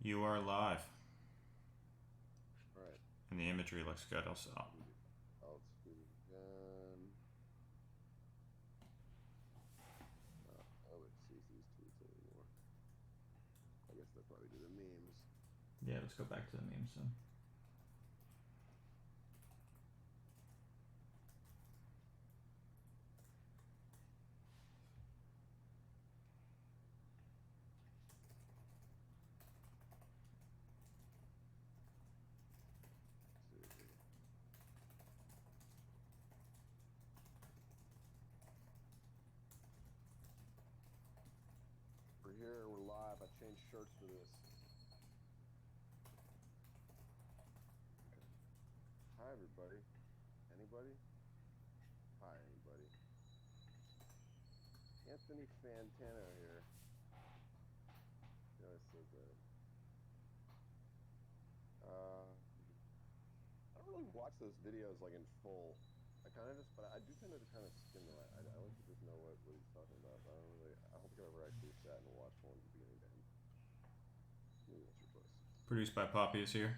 You are live, All right. and the imagery looks good also. I'll speak again. Nobody sees these tweets anymore. I guess they'll probably do the memes. Yeah, let's go back to the memes then. We're here. We're live. I changed shirts for this. Okay. Hi, everybody. Anybody? Hi, anybody. Anthony Fantano here. Yeah, I said that. I don't really watch those videos like in full. I kind of just, but I do tend to kind of skim them. I like to just know what he's talking about. But I don't really. I don't think I've ever actually sat and watched one from beginning to end. Maybe once or twice. Produced by Poppy is here.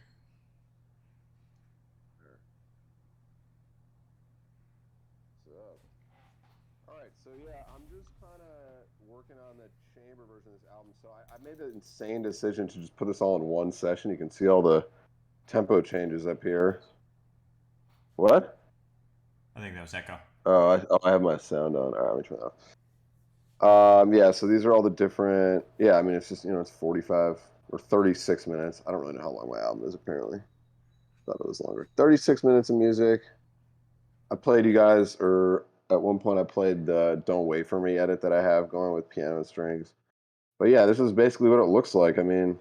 Sure. So, all right. So yeah, I'm just kind of working on the chamber version of this album. So I made the insane decision to just put this all in one session. You can see all the tempo changes up here. What? I think that was Echo. I have my sound on. All right, let me turn that off. Yeah, so these are all the different. Yeah, I mean, it's just it's 45 or 36 minutes. I don't really know how long my album is. Apparently, thought it was longer. 36 minutes of music. I played you guys, or at one point I played the "Don't Wait for Me" edit that I have going with piano and strings. But yeah, this is basically what it looks like. I mean,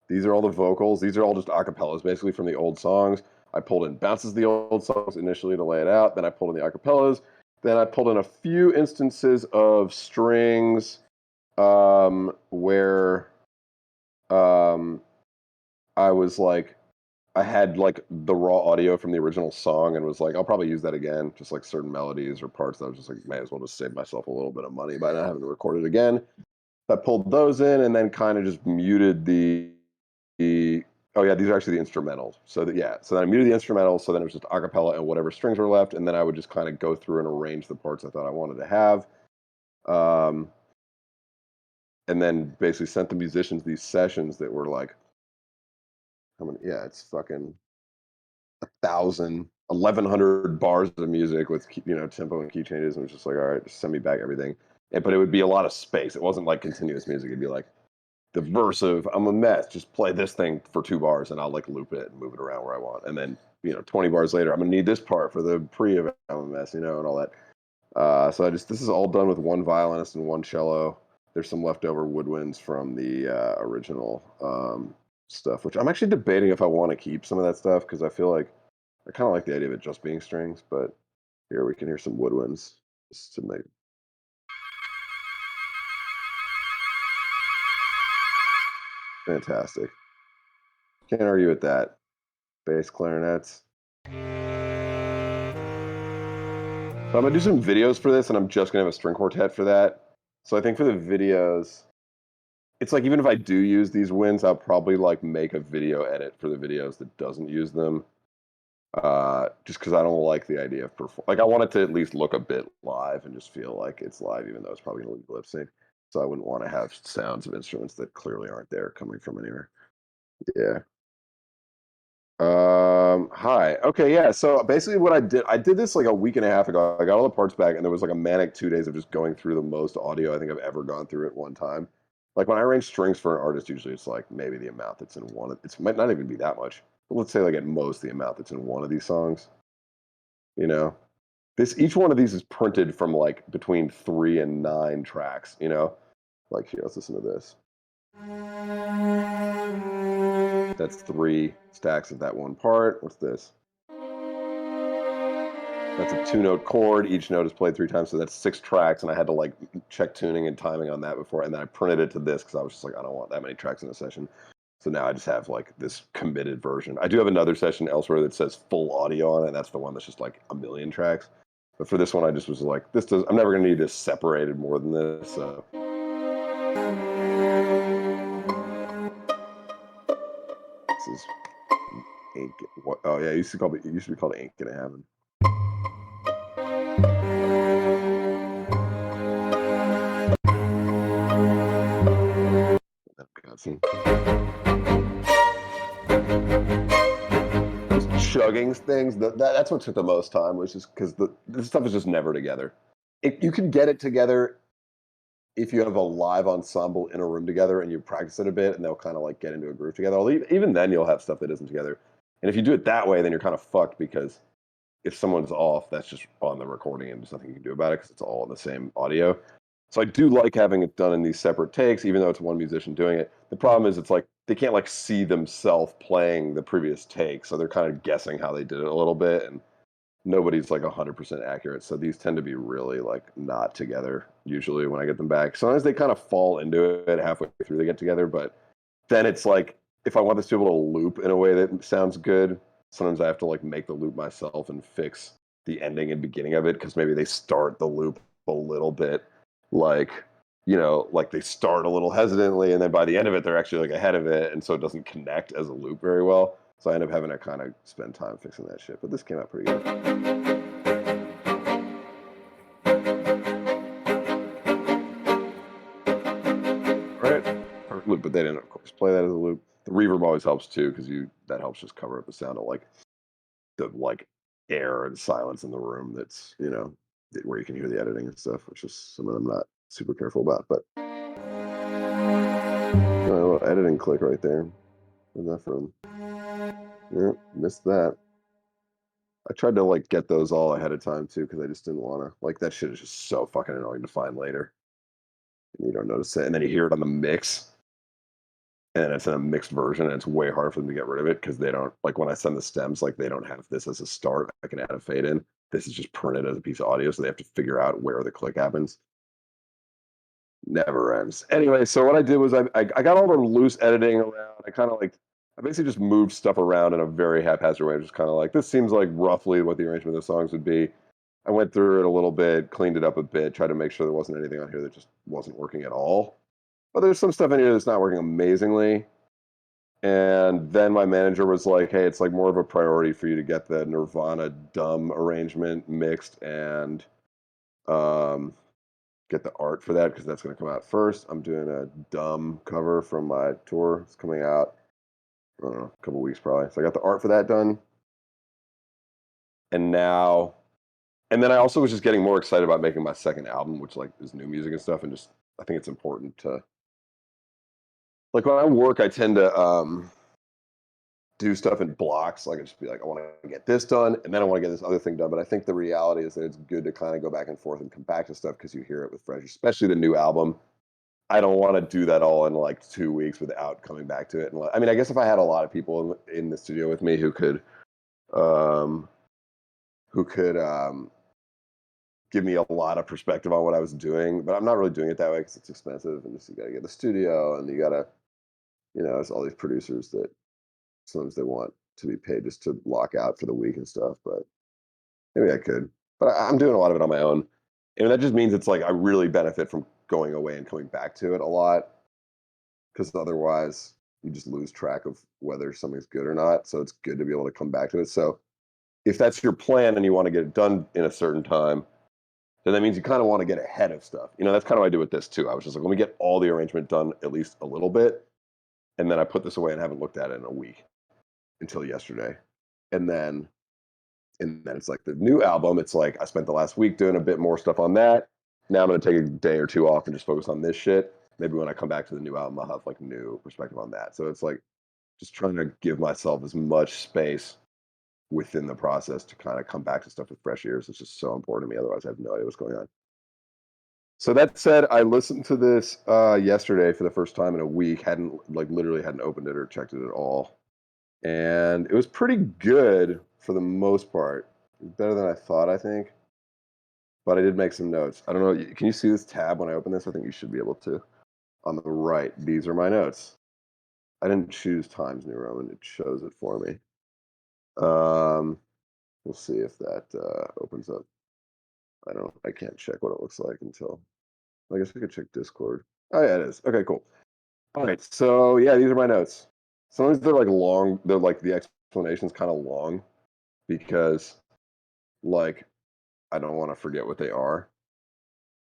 these are all the vocals. These are all just acapellas, basically from the old songs. I pulled in bounces of the old songs initially to lay it out. Then I pulled in the acapellas. Then I pulled in a few instances of strings where I was like, I had like the raw audio from the original song and was like, I'll probably use that again, just like certain melodies or parts that I was just like, may as well just save myself a little bit of money by not having to record it again. I pulled those in and then kind of just muted the oh yeah, these are actually the instrumentals. So that yeah, so then I muted the instrumentals, so then it was just acapella and whatever strings were left, and then I would just kind of go through and arrange the parts I thought I wanted to have. And then basically sent the musicians these sessions that were like, how many? Yeah, it's fucking 1,100 bars of music with tempo and key changes, and it was just like, all right, just send me back everything. But it would be a lot of space. It wasn't like continuous music. It'd be like the verse of "I'm a mess." Just play this thing for 2 bars, and I'll like loop it and move it around where I want. And then 20 bars later, I'm gonna need this part for the pre of "I'm a mess," and all that. So this is all done with one violinist and one cello. There's some leftover woodwinds from the original stuff, which I'm actually debating if I want to keep some of that stuff because I feel like I kind of like the idea of it just being strings. But here we can hear some woodwinds just to make fantastic. Can't argue with that. Bass clarinets. So I'm gonna do some videos for this, and I'm just gonna have a string quartet for that. So I think for the videos, it's like even if I do use these winds, I'll probably like make a video edit for the videos that doesn't use them. Just because I don't like the idea of like I want it to at least look a bit live and just feel like it's live, even though it's probably gonna be lip sync. So I wouldn't want to have sounds of instruments that clearly aren't there coming from anywhere. Yeah. Hi. Okay, yeah. So basically what I did this like a week and a half ago. I got all the parts back and there was like a manic 2 days of just going through the most audio I think I've ever gone through at one time. Like when I arrange strings for an artist, usually it's like maybe the amount that's in one of it might not even be that much. But let's say like at most the amount that's in one of these songs. You know? Each one of these is printed from like between 3 and 9 tracks. Like here, let's listen to this. That's 3 stacks of that one part. What's this? That's a 2-note chord. Each note is played 3 times, so that's 6 tracks. And I had to like check tuning and timing on that before, and then I printed it to this because I was just like, I don't want that many tracks in a session. So now I just have like this committed version. I do have another session elsewhere that says full audio on it. And that's the one that's just like a million tracks. But for this one, I just was like, I'm never gonna need this separated more than this. So is ink. What? Oh yeah, it used to be called Ink in Heaven. Got some chugging things. That's what took the most time, was just because this stuff is just never together. You can get it together if you have a live ensemble in a room together and you practice it a bit, and they'll kind of like get into a groove together. Even then, you'll have stuff that isn't together. And if you do it that way, then you're kind of fucked, because if someone's off, that's just on the recording and there's nothing you can do about it because it's all in the same audio. So I do like having it done in these separate takes, even though it's one musician doing it. The problem is it's like they can't like see themselves playing the previous take, so they're kind of guessing how they did it a little bit, and nobody's like 100% accurate. So these tend to be really like not together usually when I get them back. Sometimes they kind of fall into it halfway through they get together, but then it's like if I want this to be able to loop in a way that sounds good, sometimes I have to like make the loop myself and fix the ending and beginning of it, because maybe they start the loop a little bit like, like they start a little hesitantly, and then by the end of it they're actually like ahead of it, and so it doesn't connect as a loop very well. So I end up having to kind of spend time fixing that shit. But this came out pretty good. All right, perfect loop, but they didn't, of course, play that as a loop. The reverb always helps too, because that helps just cover up the sound of like the air and silence in the room. That's where you can hear the editing and stuff, which is some of them not super careful about. But a little editing click right there. Where's that from? Yeah, missed that. I tried to like get those all ahead of time too, because I just didn't want to. Like, that shit is just so fucking annoying to find later, and you don't notice it, and then you hear it on the mix, and it's in a mixed version, and it's way hard for them to get rid of it, because they don't, like, when I send the stems, like, they don't have this as a start. I can add a fade in. This is just printed as a piece of audio, so they have to figure out where the click happens. Never ends. Anyway, so what I did was I got all the loose editing around. I basically just moved stuff around in a very haphazard way. Just kind of like, this seems like roughly what the arrangement of the songs would be. I went through it a little bit, cleaned it up a bit, tried to make sure there wasn't anything on here that just wasn't working at all. But there's some stuff in here that's not working amazingly. And then my manager was like, hey, it's like more of a priority for you to get the Nirvana Dumb arrangement mixed, and get the art for that, because that's going to come out first. I'm doing a Dumb cover from my tour. It's coming out, I don't know, a couple weeks probably. So I got the art for that done. And then I also was just getting more excited about making my second album, which like is new music and stuff. And just, I think it's important to, like, when I work, I tend to do stuff in blocks. Like, I just be like, I want to get this done, and then I want to get this other thing done. But I think the reality is that it's good to kind of go back and forth and come back to stuff, because you hear it with fresh, especially the new album. I don't want to do that all in like 2 weeks without coming back to it. And I mean, I guess if I had a lot of people in the studio with me um, who could give me a lot of perspective on what I was doing, but I'm not really doing it that way, because it's expensive, and just, you got to get the studio, and you got to, it's all these producers that sometimes they want to be paid just to block out for the week and stuff. But maybe I could. But I'm doing a lot of it on my own, and that just means it's like I really benefit from going away and coming back to it a lot, because otherwise you just lose track of whether something's good or not. So it's good to be able to come back to it. So if that's your plan and you want to get it done in a certain time, then that means you kind of want to get ahead of stuff. That's kind of what I do with this too. I was just like, let me get all the arrangement done at least a little bit, and then I put this away and haven't looked at it in a week until yesterday. And then it's like the new album. It's like I spent the last week doing a bit more stuff on that. Now I'm going to take a day or two off and just focus on this shit. Maybe when I come back to the new album, I'll have like new perspective on that. So it's like just trying to give myself as much space within the process to kind of come back to stuff with fresh ears. It's just so important to me. Otherwise, I have no idea what's going on. So that said, I listened to this yesterday for the first time in a week. Literally hadn't opened it or checked it at all. And it was pretty good for the most part. Better than I thought, I think. But I did make some notes. I don't know. Can you see this tab when I open this? I think you should be able to. On the right, these are my notes. I didn't choose Times New Roman. It shows it for me. We'll see if that opens up. I can't check what it looks like until. I guess we could check Discord. Oh yeah, it is. Okay, cool. All right. So yeah, these are my notes. Sometimes they're like long. They're like the explanation's kind of long because like I don't want to forget what they are.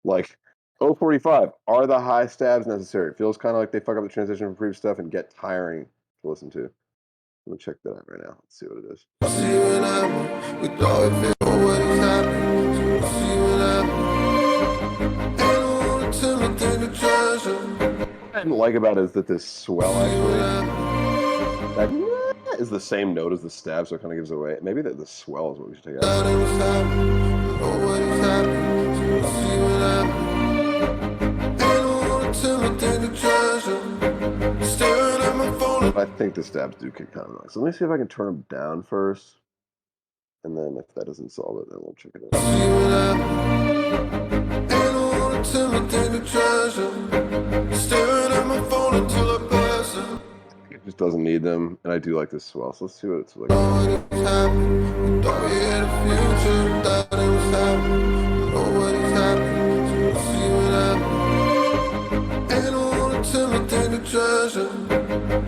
Like 045, are the high stabs necessary? It feels kind of like they fuck up the transition from previous stuff and get tiring to listen to. Let me check that out right now. Let's see what it is. What I didn't like about it is that this swell actually that is the same note as the stab, so it kind of gives it away. Maybe the swell is what we should take out. I think the stabs do kick kind of nice. So let me see if I can turn them down first. And then if that doesn't solve it, then we'll check it out. It just doesn't need them, and I do like this swell. So let's see what it's like.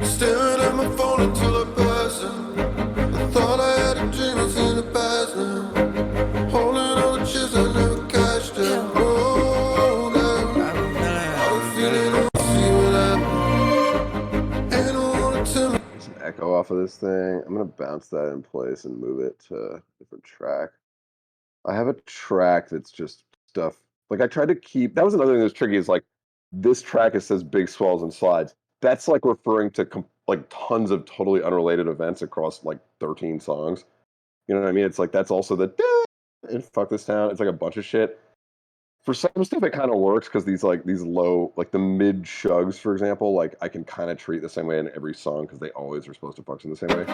Staring at my phone until I pass out. I thought I had a dream, it's in the past now. Holding on to chips I never cashed out. Oh, now I'm feeling there's an echo off of this thing. I'm gonna bounce that in place and move it to a different track. I have a track that's just stuff. Like I tried to keep. That was another thing that's tricky. Is like this track. It says big swells and slides. That's like referring to like tons of totally unrelated events across like 13 songs. You know what I mean? It's like that's also the and fuck this town. It's like a bunch of shit. For some stuff, it kind of works because these low, like the mid shugs, for example, like I can kind of treat the same way in every song because they always are supposed to function the same way.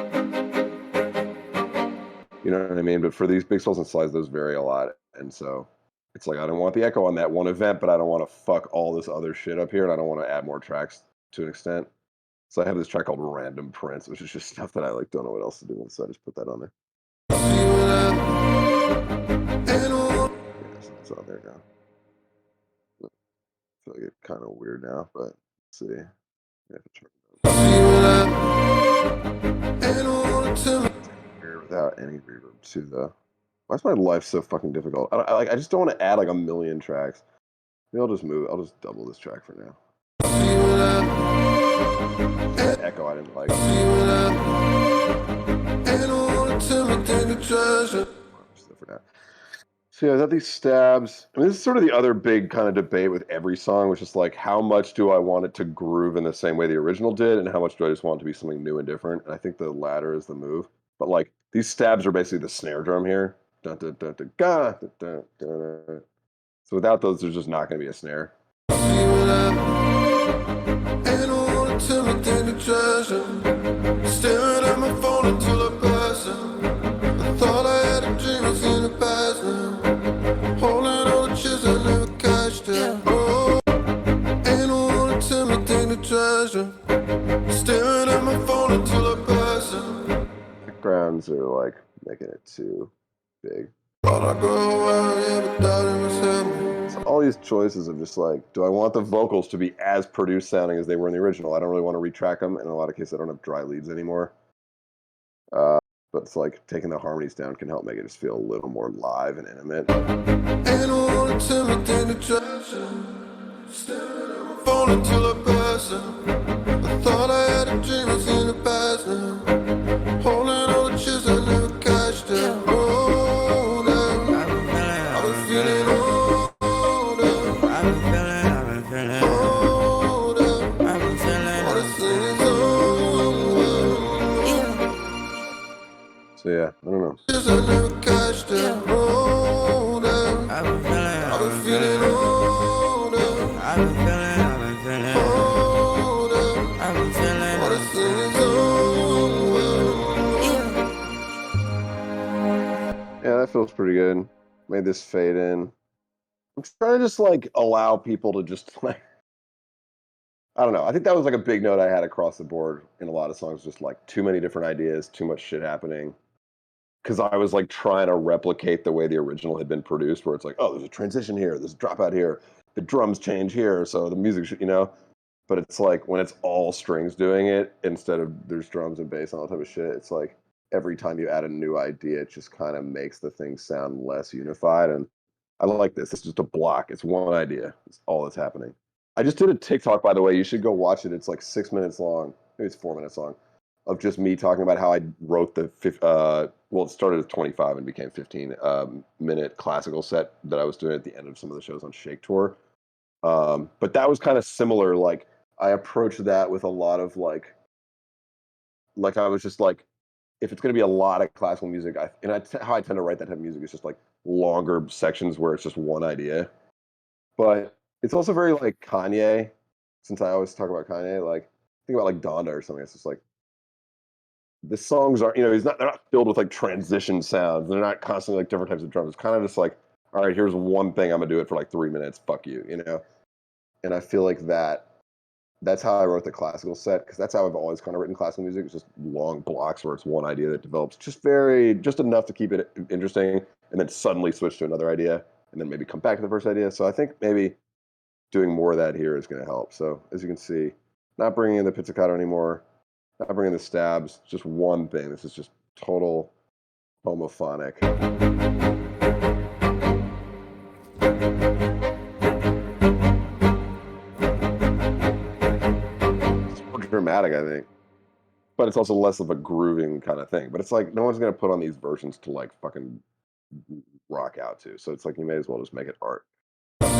You know what I mean? But for these big swells and slides, those vary a lot, and so it's like I don't want the echo on that one event, but I don't want to fuck all this other shit up here, and I don't want to add more tracks to an extent. So I have this track called Random Prince, which is just stuff that I like don't know what else to do with, so I just put that on there. Yes, it's on there now. I feel like it's kind of weird now, but let's see. I have to turn it without any reverb too, though. Why is my life so fucking difficult? I just don't want to add like a million tracks. Maybe I'll just move. I'll just double this track for now. Echo I didn't like. So yeah, I got these stabs. I mean, this is sort of the other big kind of debate with every song, which is like, how much do I want it to groove in the same way the original did, and how much do I just want it to be something new and different? And I think the latter is the move. But like, these stabs are basically the snare drum here. Dun, dun, dun, dun, dun, dun, dun, dun. So without those, there's just not going to be a snare. Staring at my phone until I pass out. I thought I had a dream, it's in the past now. Holding on to chips I never cashed out. Oh, ain't no one to tell me take the treasure. Staring at my phone until I pass out. Backgrounds are like making it too big. So all these choices of just like, do I want the vocals to be as produced sounding as they were in the original? I don't really want to retrack them. In a lot of cases, I don't have dry leads anymore. But it's like taking the harmonies down can help make it just feel a little more live and intimate. I thought I had a dream, it's in the past now. Holding on to chips I never cashed out. Oh, now I've been feeling older. I've been feeling older. I've been feeling all this thing is over. So yeah, I don't know. Chips I never cashed out. Oh, now I've been feeling older. I've been feeling. Yeah, that feels pretty good. Made this fade in. I'm trying to just like allow people to just like, I don't know. I think that was like a big note I had across the board in a lot of songs. Just like too many different ideas, too much shit happening. Because I was like trying to replicate the way the original had been produced, where it's like, oh, there's a transition here, there's a dropout here, the drums change here, so the music, you know. but it's like when it's all strings doing it instead of there's drums and bass and all that type of shit, it's like every time you add a new idea, it just kind of makes the thing sound less unified. And I like this. It's just a block. It's one idea. It's all that's happening. I just did a TikTok, by the way. You should go watch it. It's like 6 minutes long. Maybe it's 4 minutes long, of just me talking about how I wrote the well, it started as 25 and became 15 minute classical set that I was doing at the end of some of the shows on Shake Tour. But that was kind of similar. Like I approached that with a lot of like I was just like, if it's going to be a lot of classical music, how I tend to write that type of music is just like longer sections where it's just one idea. But it's also very like Kanye, since I always talk about Kanye. Like think about like Donda or something. It's just like the songs are, they're not filled with like transition sounds. They're not constantly like different types of drums. It's kind of just like, all right, here's one thing I'm gonna do it for like 3 minutes. Fuck you. And I feel like that's how I wrote the classical set, because that's how I've always kind of written classical music. It's just long blocks where it's one idea that develops just enough to keep it interesting, and then suddenly switch to another idea, and then maybe come back to the first idea. So I think maybe doing more of that here is going to help. So as you can see, not bringing in the pizzicato anymore, not bringing in the stabs, just one thing. This is just total homophonic. Dramatic, I think, but it's also less of a grooving kind of thing. But it's like no one's gonna put on these versions to like fucking rock out to. So it's like you may as well just make it art. I'm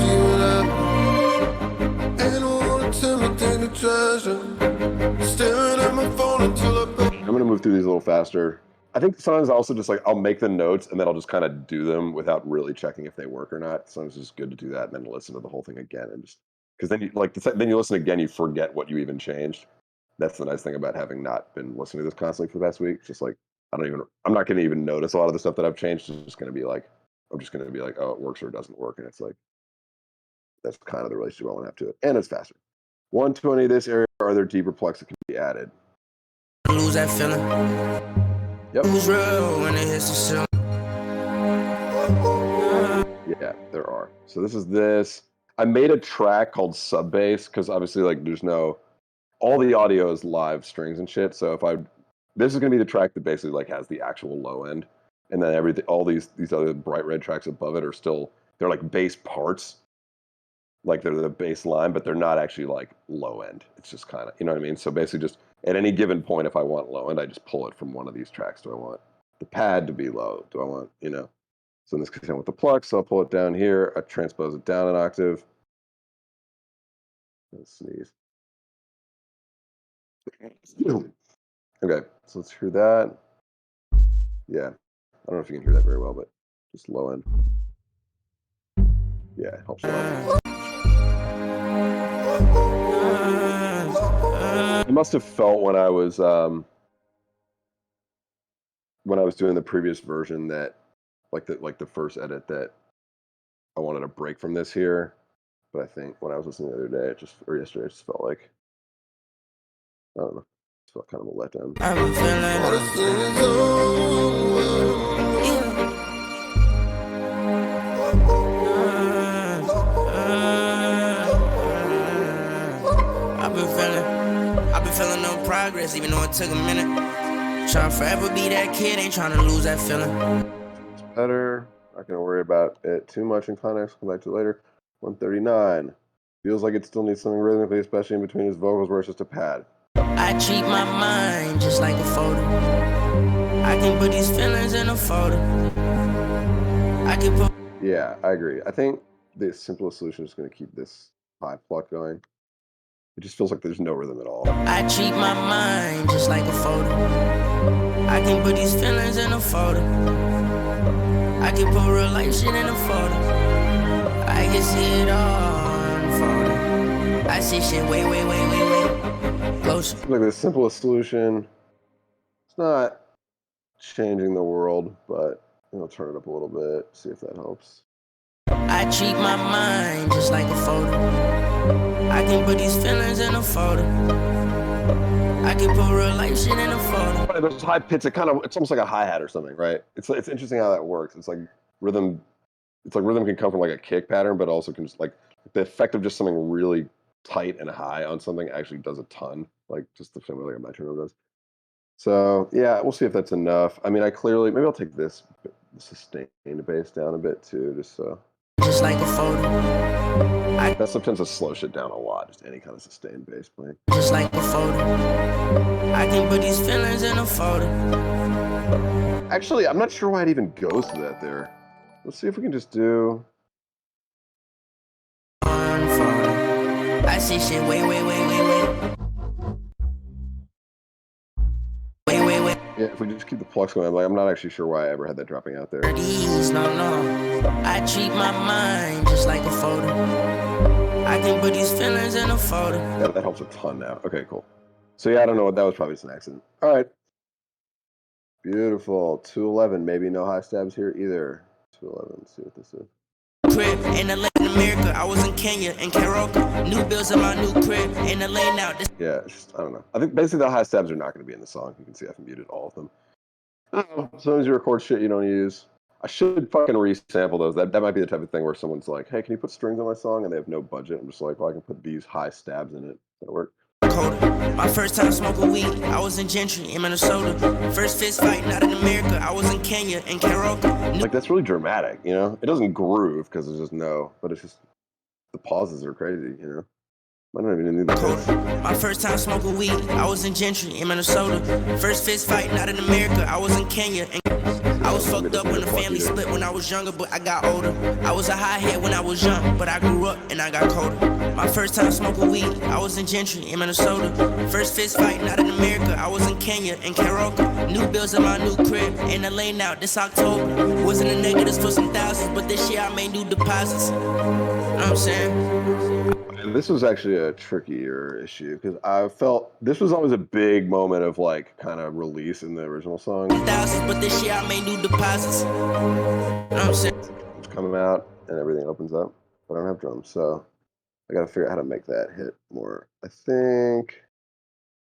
gonna move through these a little faster. I think sometimes I also just like I'll make the notes and then I'll just kind of do them without really checking if they work or not. Sometimes it's just good to do that and then listen to the whole thing again and just because then you listen again, you forget what you even changed. That's the nice thing about having not been listening to this constantly for the past week. Just like I'm not going to even notice a lot of the stuff that I've changed. It's just going to be like, I'm just going to be like, oh, it works or it doesn't work. And it's like, that's kind of the relationship I want to have to it. And it's faster. 120 this area, are there deeper plucks that can be added? Lose that feeling. Yep. Who's real when it hits the ceiling? Yeah, there are. So this is this. I made a track called Sub Bass because obviously like all the audio is live strings and shit. So this is gonna be the track that basically like has the actual low end, and then all these other bright red tracks above it they're like bass parts, like they're the bass line, but they're not actually like low end. It's just kind of, you know what I mean? So basically, just at any given point, if I want low end, I just pull it from one of these tracks. Do I want the pad to be low? Do I want So in this case, I want the pluck, so I'll pull it down here. I transpose it down an octave. Let's sneeze. Okay, so let's hear that. Yeah, I don't know if you can hear that very well, but just low end. Yeah, it helps a lot. I must have felt when I was doing the previous version that like the first edit that I wanted a break from this here, but I think when I was listening the other day, yesterday, it just felt like I don't know. Felt kind of a letdown. I've been feeling no progress, even though it took a minute. Trying to forever be that kid, ain't trying to lose that feeling. It's better. Not gonna worry about it too much in context. Come back to it later. 139. Feels like it still needs something rhythmically, especially in between his vocals, where it's just a pad. I treat my mind just like a photo. I can put these feelings in a photo. Yeah, I agree. I think the simplest solution is going to keep this high pluck going. It just feels like there's no rhythm at all. I treat my mind just like a photo. I can put these feelings in a photo. I can put real life shit in a photo. I can see it all in a photo. I see shit way close. Like the simplest solution. It's not changing the world, but turn it up a little bit, see if that helps. I treat my mind just like a photo. I can put these feelings in a photo. I can put real life shit in a photo. There's high pitch. It's almost like a hi-hat or something, right? It's interesting how that works. It's like rhythm. It's like rhythm can come from like a kick pattern, but also can just like the effect of just something really tight and high on something actually does a ton, like just the same way like a metronome does. So yeah, we'll see if that's enough. I mean, maybe I'll take this sustained bass down a bit too, just so. Just like a photo. That sometimes will slow shit down a lot, just any kind of sustained bass playing. Just like a photo. I can put these feelings in a photo. Actually, I'm not sure why it even goes to that there. Let's see if we can just do. One photo. I see shit way. Yeah, if we just keep the flux going, I'm not actually sure why I ever had that dropping out there. These, no. I treat my mind just like a photo. I can put these feelings in a photo. Yeah, that helps a ton now. Okay, cool. So yeah, I don't know what that was, probably just an accident. All right. Beautiful. 211. Maybe no high stabs here either. 211. Let's see what this is. Crib in LA, in America. I was in Kenya and karaoke. New bills in my new crib in LA now. Yeah, it's just, I don't know. I think basically the high stabs are not going to be in the song. You can see I've muted all of them. I don't know. Sometimes you record shit you don't use. I should fucking resample those. That might be the type of thing where someone's like, hey, can you put strings on my song? And they have no budget. I'm just like, well, I can put these high stabs in it. That'll work. My first time smoking weed, I was in Gentry in Minnesota. First fist fight, not in America. I was in Kenya and karaoke. Like, that's really dramatic, you know? It doesn't groove because there's just but it's just, the pauses are crazy, you know? I don't even need the pauses. My first time smoking weed, I was in Gentry in Minnesota. First fist fight, not in America. I was in Kenya and I was fucked up when the family split when I was younger, but I got older. I was a high head when I was young, but I grew up and I got colder. My first time smoking weed, I was in Gentry in Minnesota. First fist fight, not in America. I was in Kenya and karaoke. New bills in my new crib in LA now this October. Was in the negatives for some thousands, but this year I made new deposits. You know what I'm saying? This was actually a trickier issue because I felt this was always a big moment of like kind of release in the original song. Thousands, but this year I made new deposits. You know what I'm saying? It's coming out and everything opens up, but I don't have drums, so I gotta figure out how to make that hit more. I think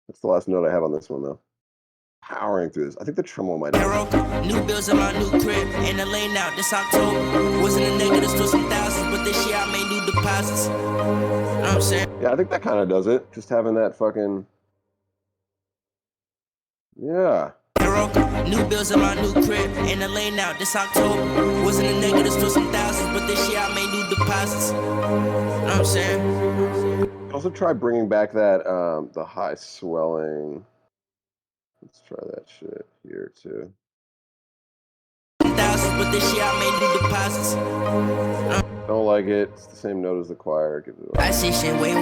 that's the last note I have on this one though. Powering through this. I think the tremolo might have. New bills in my new crib in LA now this October. Was in the negatives for some thousands, but this year I made new deposits. You know what I'm saying? Yeah, I think that kind of does it. Just having that fucking. Yeah. New bills in my new crib in LA now this October. Was in the negatives for some thousands, but this year I made new deposits. You know what I'm saying? Also try bringing back that the high swelling. Let's try that shit here too. Thousands, but this year I made new deposits. Don't like it. It's the same note as the choir. Give it I see shit way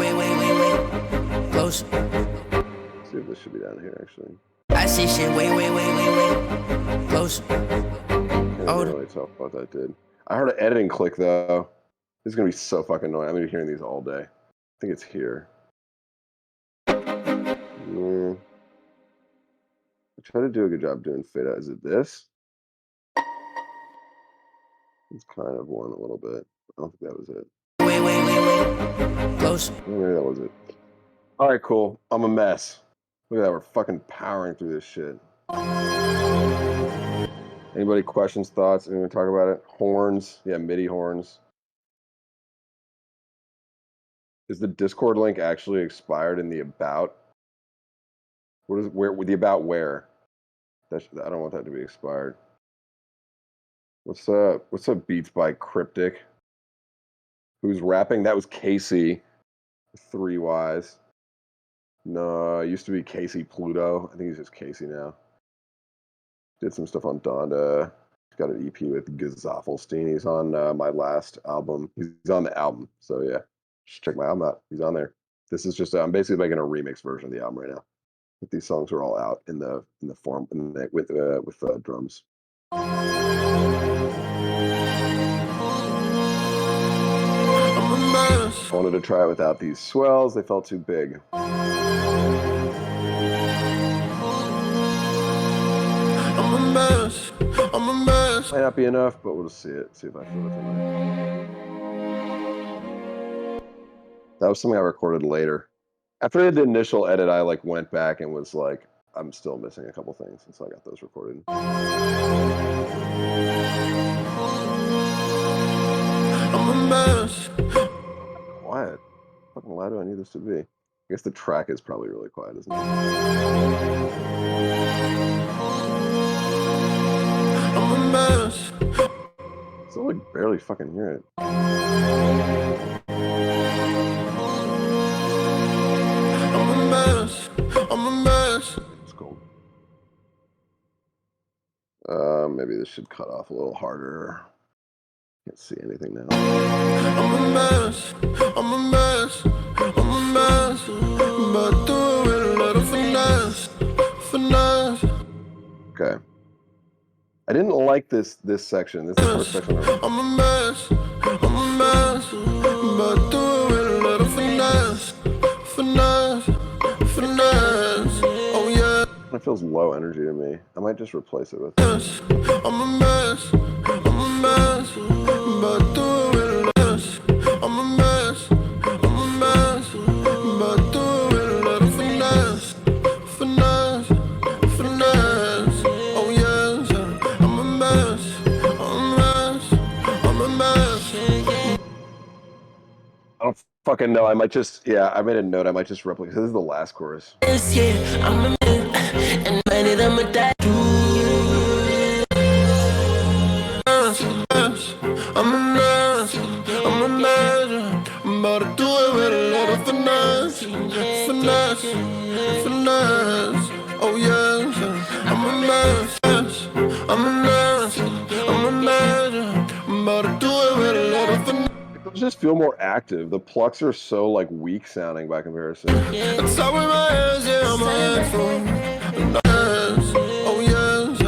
closer. Let's see if this should be down here actually. I see shit way closer. I can't really tell what that did. I heard an editing click though. This is gonna be so fucking annoying. I'm gonna be hearing these all day. I think it's here. I try to do a good job doing fade out. Is it this? It's kind of one a little bit. I don't think that was it. Close. Maybe that was it. All right, cool. I'm a mess. Look at that. We're fucking powering through this shit. Anybody questions, thoughts? Anyone talk about it? Horns. Yeah, MIDI horns. Is the Discord link actually expired in the about? What is where the about where? I don't want that to be expired. What's up Beats by Cryptic? Who's rapping? That was Casey. 3 Ys. No, it used to be Casey Pluto. I think he's just Casey now. Did some stuff on Donda. He's got an EP with Gazoffelstein. He's on my last album. He's on the album. So yeah, just check my album out. He's on there. This is just I'm basically making a remix version of the album right now. But these songs are all out in the form with drums. I wanted to try it without these swells. They felt too big. I'm a mess. Might not be enough, but we'll just see it. See if I feel it tonight. That was something I recorded later. After I did the initial edit, I went back and was like, I'm still missing a couple things, and so I got those recorded. I'm a mess. Quiet. Fuck How loud do I need this to be? I guess the track is probably really quiet, isn't it? I'm a mess. Still like barely fucking hear it. I'm a mess. I'm a mess. It's cold. Maybe this should cut off a little harder. Can't see anything now. I'm a mess. I'm a mess. I'm a mess. But do it a little finesse. Finesse. Okay. I didn't like this section. This is the first section. I'm a mess. I'm a mess. But do it a little finesse. Finesse. Finesse. Oh yeah. It feels low energy to me. I might just replace it with. I'm a mess. I'm a mess. But do it a little. I'm a mess. I'm a mess. But do it a little finesse. Finesse. Finesse. Oh yes. I'm a mess. I'm a mess. I'm a mess. I don't fucking know. I might just. Yeah, I made a note. I might just replicate. This is the last chorus. Yes, yeah, I'm a man, and man, I'm a dad. I'm a mess, I'm a mess, I'm about to do it with a little finesse, finesse, finesse. Oh yes, I'm a mess, I'm a mess, I'm a mess, I'm about to do it with a little finesse. Those just feel more active. The plucks are so like weak sounding by comparison. It's all with my hands, yeah, I'm a handful. Oh yes,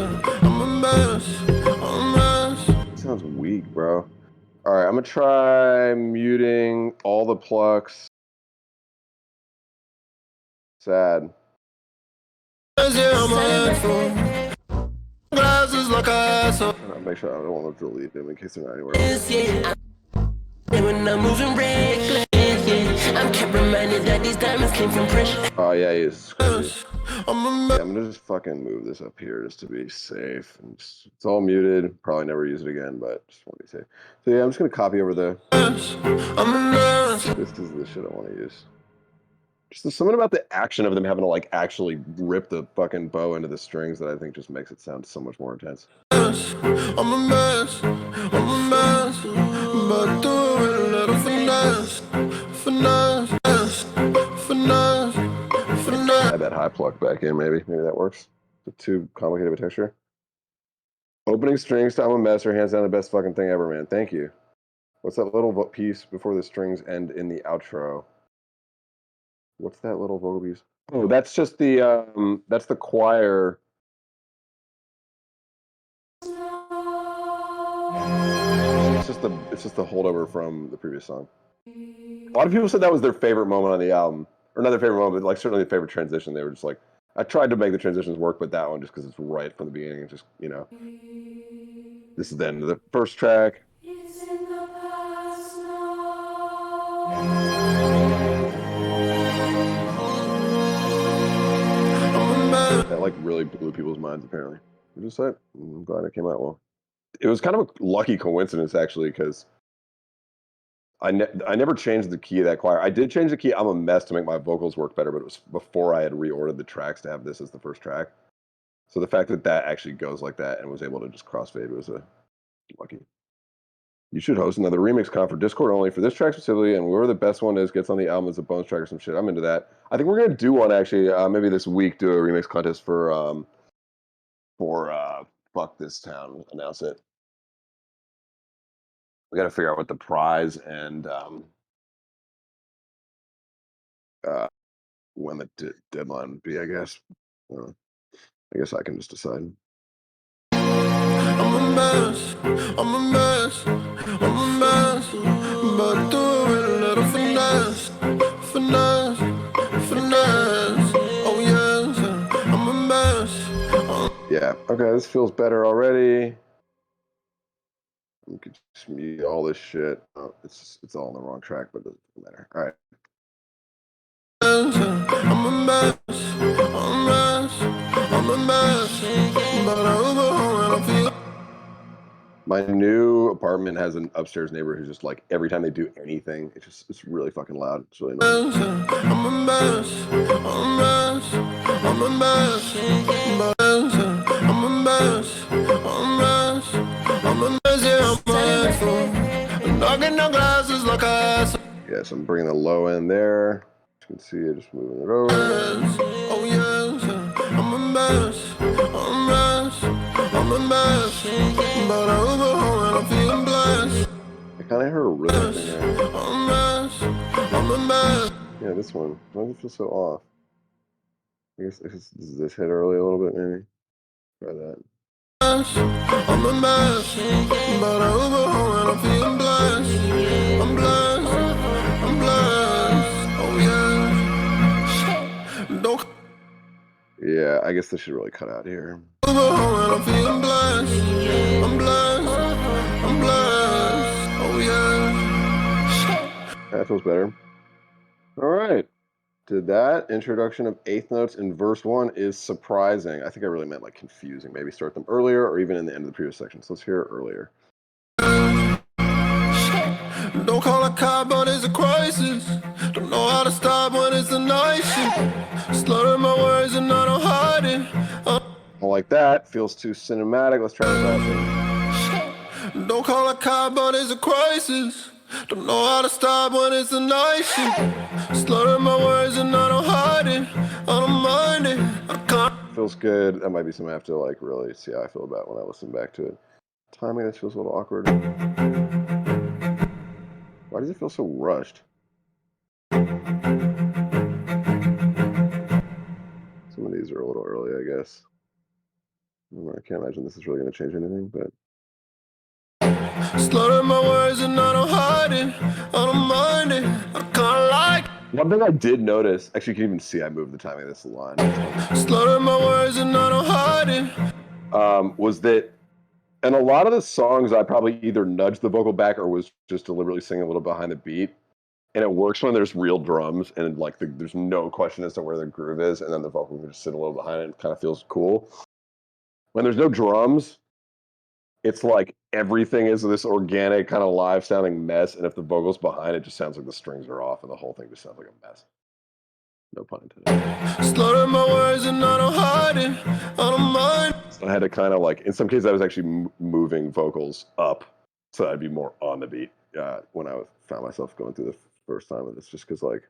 I'm a mess, I'm a mess. It sounds weak, bro. All right, I'm gonna try muting all the plucks. Sad. Yeah, I'm a handful. Glasses like a asshole. I'll make sure I don't want to delete them in case they're not anywhere. Yeah, when I'm moving reckless, yeah. I'm kept reminded that these diamonds came from pressure. Oh yeah, he is crazy. I'm a Yeah, I'm gonna just fucking move this up here just to be safe. And just, it's all muted. Probably never use it again, but just want to be safe. So yeah, I'm just gonna copy over the. mess. I'm a mess. This is the shit I want to use. Just there's something about the action of them having to like actually rip the fucking bow into the strings that I think just makes it sound so much more intense. I'm a mess. I'm a mess. But do it a little finesse. Finesse. Finesse. Finesse. Add that high pluck back in, maybe. Maybe that works. Is it too complicated of a texture? Opening strings to I'm a Mess are hands down the best fucking thing ever, man. Thank you. What's that little piece before the strings end in the outro? What's that little vocal piece? Oh, that's just the choir. It's just the holdover from the previous song. A lot of people said that was their favorite moment on the album, or not their favorite moment, but like certainly their favorite transition. They were just like, I tried to make the transitions work, but that one just because it's right from the beginning, and just this is the end of the first track. That like really blew people's minds apparently. I'm just like, I'm glad it came out well. It was kind of a lucky coincidence actually, because I never changed the key of that choir. I did change the key I'm a Mess to make my vocals work better, but it was before I had reordered the tracks to have this as the first track. So the fact that that actually goes like that and was able to just crossfade was a lucky. You should host another remix con for Discord only for this track specifically, and whoever the best one is gets on the album as a bonus track or some shit. I'm into that. I think we're gonna do one actually, maybe this week. Do a remix contest for Fuck This Town. Announce it. We got to figure out what the prize and when the deadline would be. I guess. I guess I can just decide. I'm a mess, I'm a mess, I'm a mess, but do it a little finesse, finesse, finesse. Oh yes, I'm a mess. Yeah. Okay. This feels better already. We could just mute all this shit. Oh, it's all on the wrong track, but it doesn't matter. All right. I'm a mess, I'm a mess, I'm a mess, but I overhaul and I feel. My new apartment has an upstairs neighbor who's just like every time they do anything, it's really fucking loud. It's really annoying. I'm a mess. I'm a mess. I'm a mess. I'm a mess. I'm a mess. I'm a mess. Yeah, I'm a mess. Knocking on glasses like a. Yeah, so I'm bringing the low end there. You can see it just moving it over. Oh yes, I'm a mess. I'm a mess. I'm a mess. But I go home and I'm feeling blessed. I kind of heard a rhythm thing there. I'm a mess. I'm a mess. Yeah, this one. Why does it feel so off? I guess does this hit early a little bit, maybe? Try that. I'm a mess. But I go home and I'm feeling blessed. I'm blessed. I'm blessed. Oh yeah. Don't Yeah, I guess this should really cut out here. go home and I'm feeling blessed. I'm blessed. I'm blessed. Oh yeah. That feels better. All right. Did that. Introduction of eighth notes in verse 1 is surprising. I think I really meant like confusing. Maybe start them earlier or even in the end of the previous section. So let's hear it earlier. Don't call a cop when it's a crisis. Don't know how to stop when it's a night shift. Slur my words and I don't hide it. I like that. Feels too cinematic. Let's try this out. Don't call a cop when it's a crisis. Don't know how to stop when it's a night shift. Slur my words and I don't hide it. I don't mind it. I can't. Feels good. That might be something I have to like really see how I feel about when I listen back to it. Timing, this feels a little awkward. Why does it feel so rushed? Some of these are a little early, I guess. I can't imagine this is really going to change anything, but Slur my words and I don't hide it. I don't mind it. I can't like. one thing I did notice, actually, you can even see I moved the timing of this line, Slur my words and I don't hide it. was that in a lot of the songs, I probably either nudged the vocal back or was just deliberately singing a little behind the beat. And it works when there's real drums and like there's no question as to where the groove is, and then the vocal can just sit a little behind it and kind of feels cool. When there's no drums, it's like everything is this organic kind of live sounding mess, and if the vocal's behind it, just sounds like the strings are off and the whole thing just sounds like a mess. No pun intended. Slur my words and I don't hide it. I don't mind. So I had to kind of like, in some cases, I was actually moving vocals up so I'd be more on the beat when I found myself going through the first time with this, just because like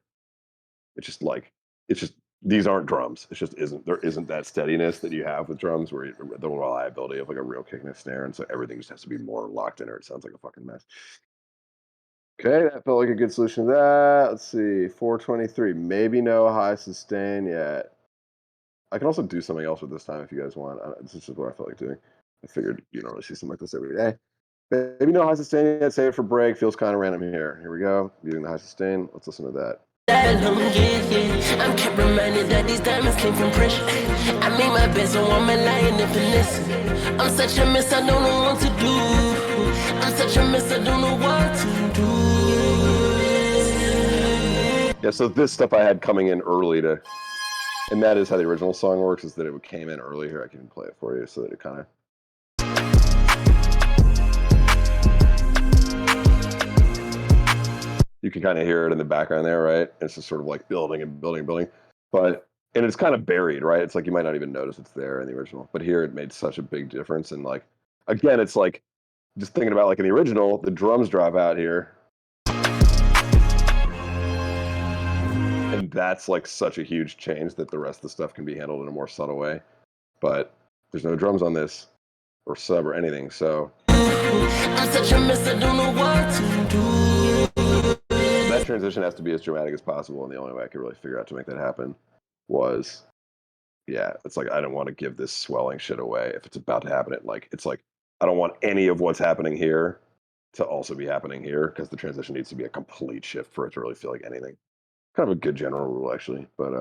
it's just these aren't drums. It just there isn't that steadiness that you have with drums, where the reliability of like a real kick and a snare, and so everything just has to be more locked in, or it sounds like a fucking mess. Okay, that felt like a good solution to that. Let's see, 423, maybe no high sustain yet. I can also do something else with this time if you guys want. This is just what I felt like doing. I figured you don't really see something like this every day. Maybe no high sustain yet. Save it for break. Feels kind of random here. Here we go. Using the high sustain. Let's listen to that. I'm kept reminded that these diamonds came from pressure. I made my best, so I'm lying and finesse. I'm such a mess, I don't know what to do. I'm such a mess, I don't know what to do. Yeah, so this stuff I had coming in early to, and that is how the original song works, is that it came in early here. I can play it for you so that it kind of. You can kind of hear it in the background there, right? It's just sort of like building and building and building. And it's kind of buried, right? It's like you might not even notice it's there in the original. But here it made such a big difference. And like, again, it's like, just thinking about like in the original, the drums drop out here. And that's like such a huge change that the rest of the stuff can be handled in a more subtle way. But there's no drums on this, or sub or anything, so. I'm such a mess, I don't know what to do. That transition has to be as dramatic as possible, and the only way I could really figure out to make that happen was, yeah, it's like I don't want to give this swelling shit away if it's about to happen. It's like I don't want any of what's happening here to also be happening here, because the transition needs to be a complete shift for it to really feel like anything. Kind of a good general rule, actually. But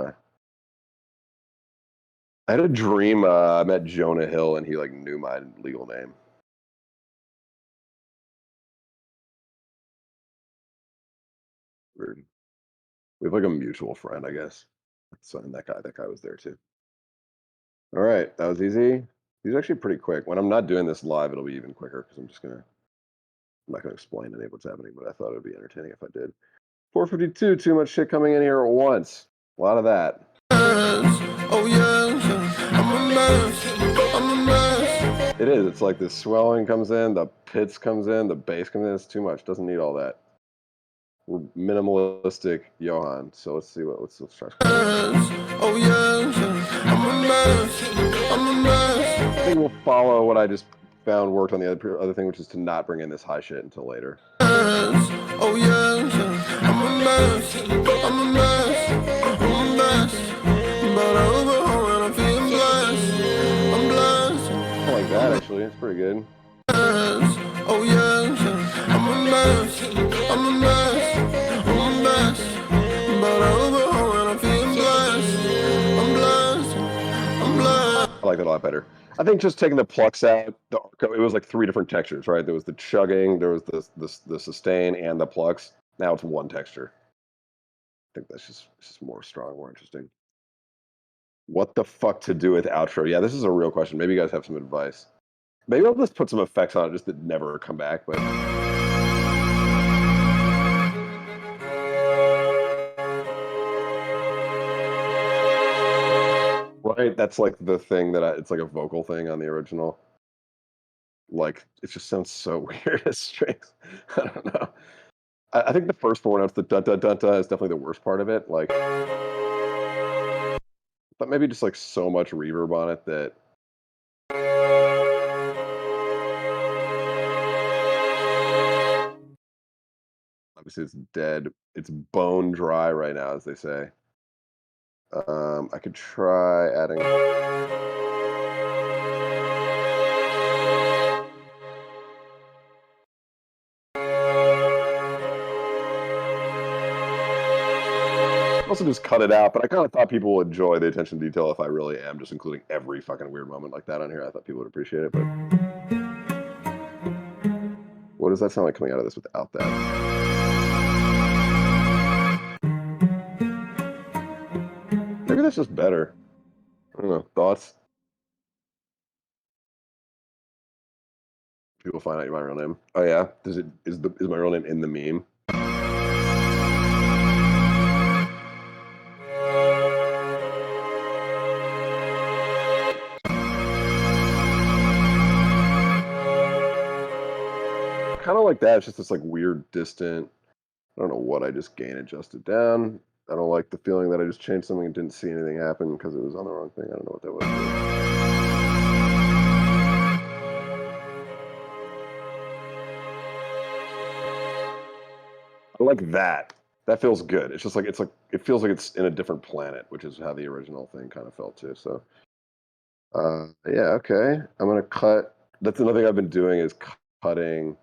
I had a dream. I met Jonah Hill, and he like knew my legal name. Weird. We have like a mutual friend, I guess. So, and that guy was there too. All right, that was easy. These are actually pretty quick. When I'm not doing this live, it'll be even quicker because I'm not gonna explain any of what's happening, but I thought it'd be entertaining if I did. 452, too much shit coming in here at once. A lot of that. Oh yeah, I'm a mess. It is. It's like the swelling comes in, the pits comes in, the bass comes in. It's too much. Doesn't need all that. We're minimalistic Johan. So let's see let's try. Oh yeah, I'm a mess. I think we'll follow what I just found worked on the other thing, which is to not bring in this high shit until later. Oh yeah, I'm a mess. I'm a mess. But overall, and I'm feeling blessed. I'm blessed. I like that actually. It's pretty good. Oh yeah, I'm a mess. I'm a mess. But overall, and I'm feeling blessed. I'm blessed. I like that a lot better. I think just taking the plucks out, it was like 3 different textures, right? There was the chugging, there was the sustain, and the plucks. Now it's one texture. I think that's just more strong, more interesting. What the fuck to do with outro? Yeah, this is a real question. Maybe you guys have some advice. Maybe I'll just put some effects on it just that never come back, but right, that's like the thing that it's like a vocal thing on the original. Like it just sounds so weird as strings. I don't know. I think the first 4 notes, the dun dun dun dun, is definitely the worst part of it. Like, but maybe just like so much reverb on it that. Obviously, it's dead. It's bone dry right now, as they say. I could try adding. Also just cut it out, but I kind of thought people would enjoy the attention to detail if I really am just including every fucking weird moment like that on here. I thought people would appreciate it, but what does that sound like coming out of this without that? Maybe that's just better. I don't know. Thoughts? People find out my real name. Oh yeah, is my real name in the meme? Kind of like that. It's just this like weird, distant. I don't know what I just gain adjusted down. I don't like the feeling that I just changed something and didn't see anything happen because it was on the wrong thing. I don't know what that was. I like that. That feels good. It's just like it feels like it's in a different planet, which is how the original thing kind of felt too. So, yeah, okay. I'm gonna cut. That's another thing I've been doing is cutting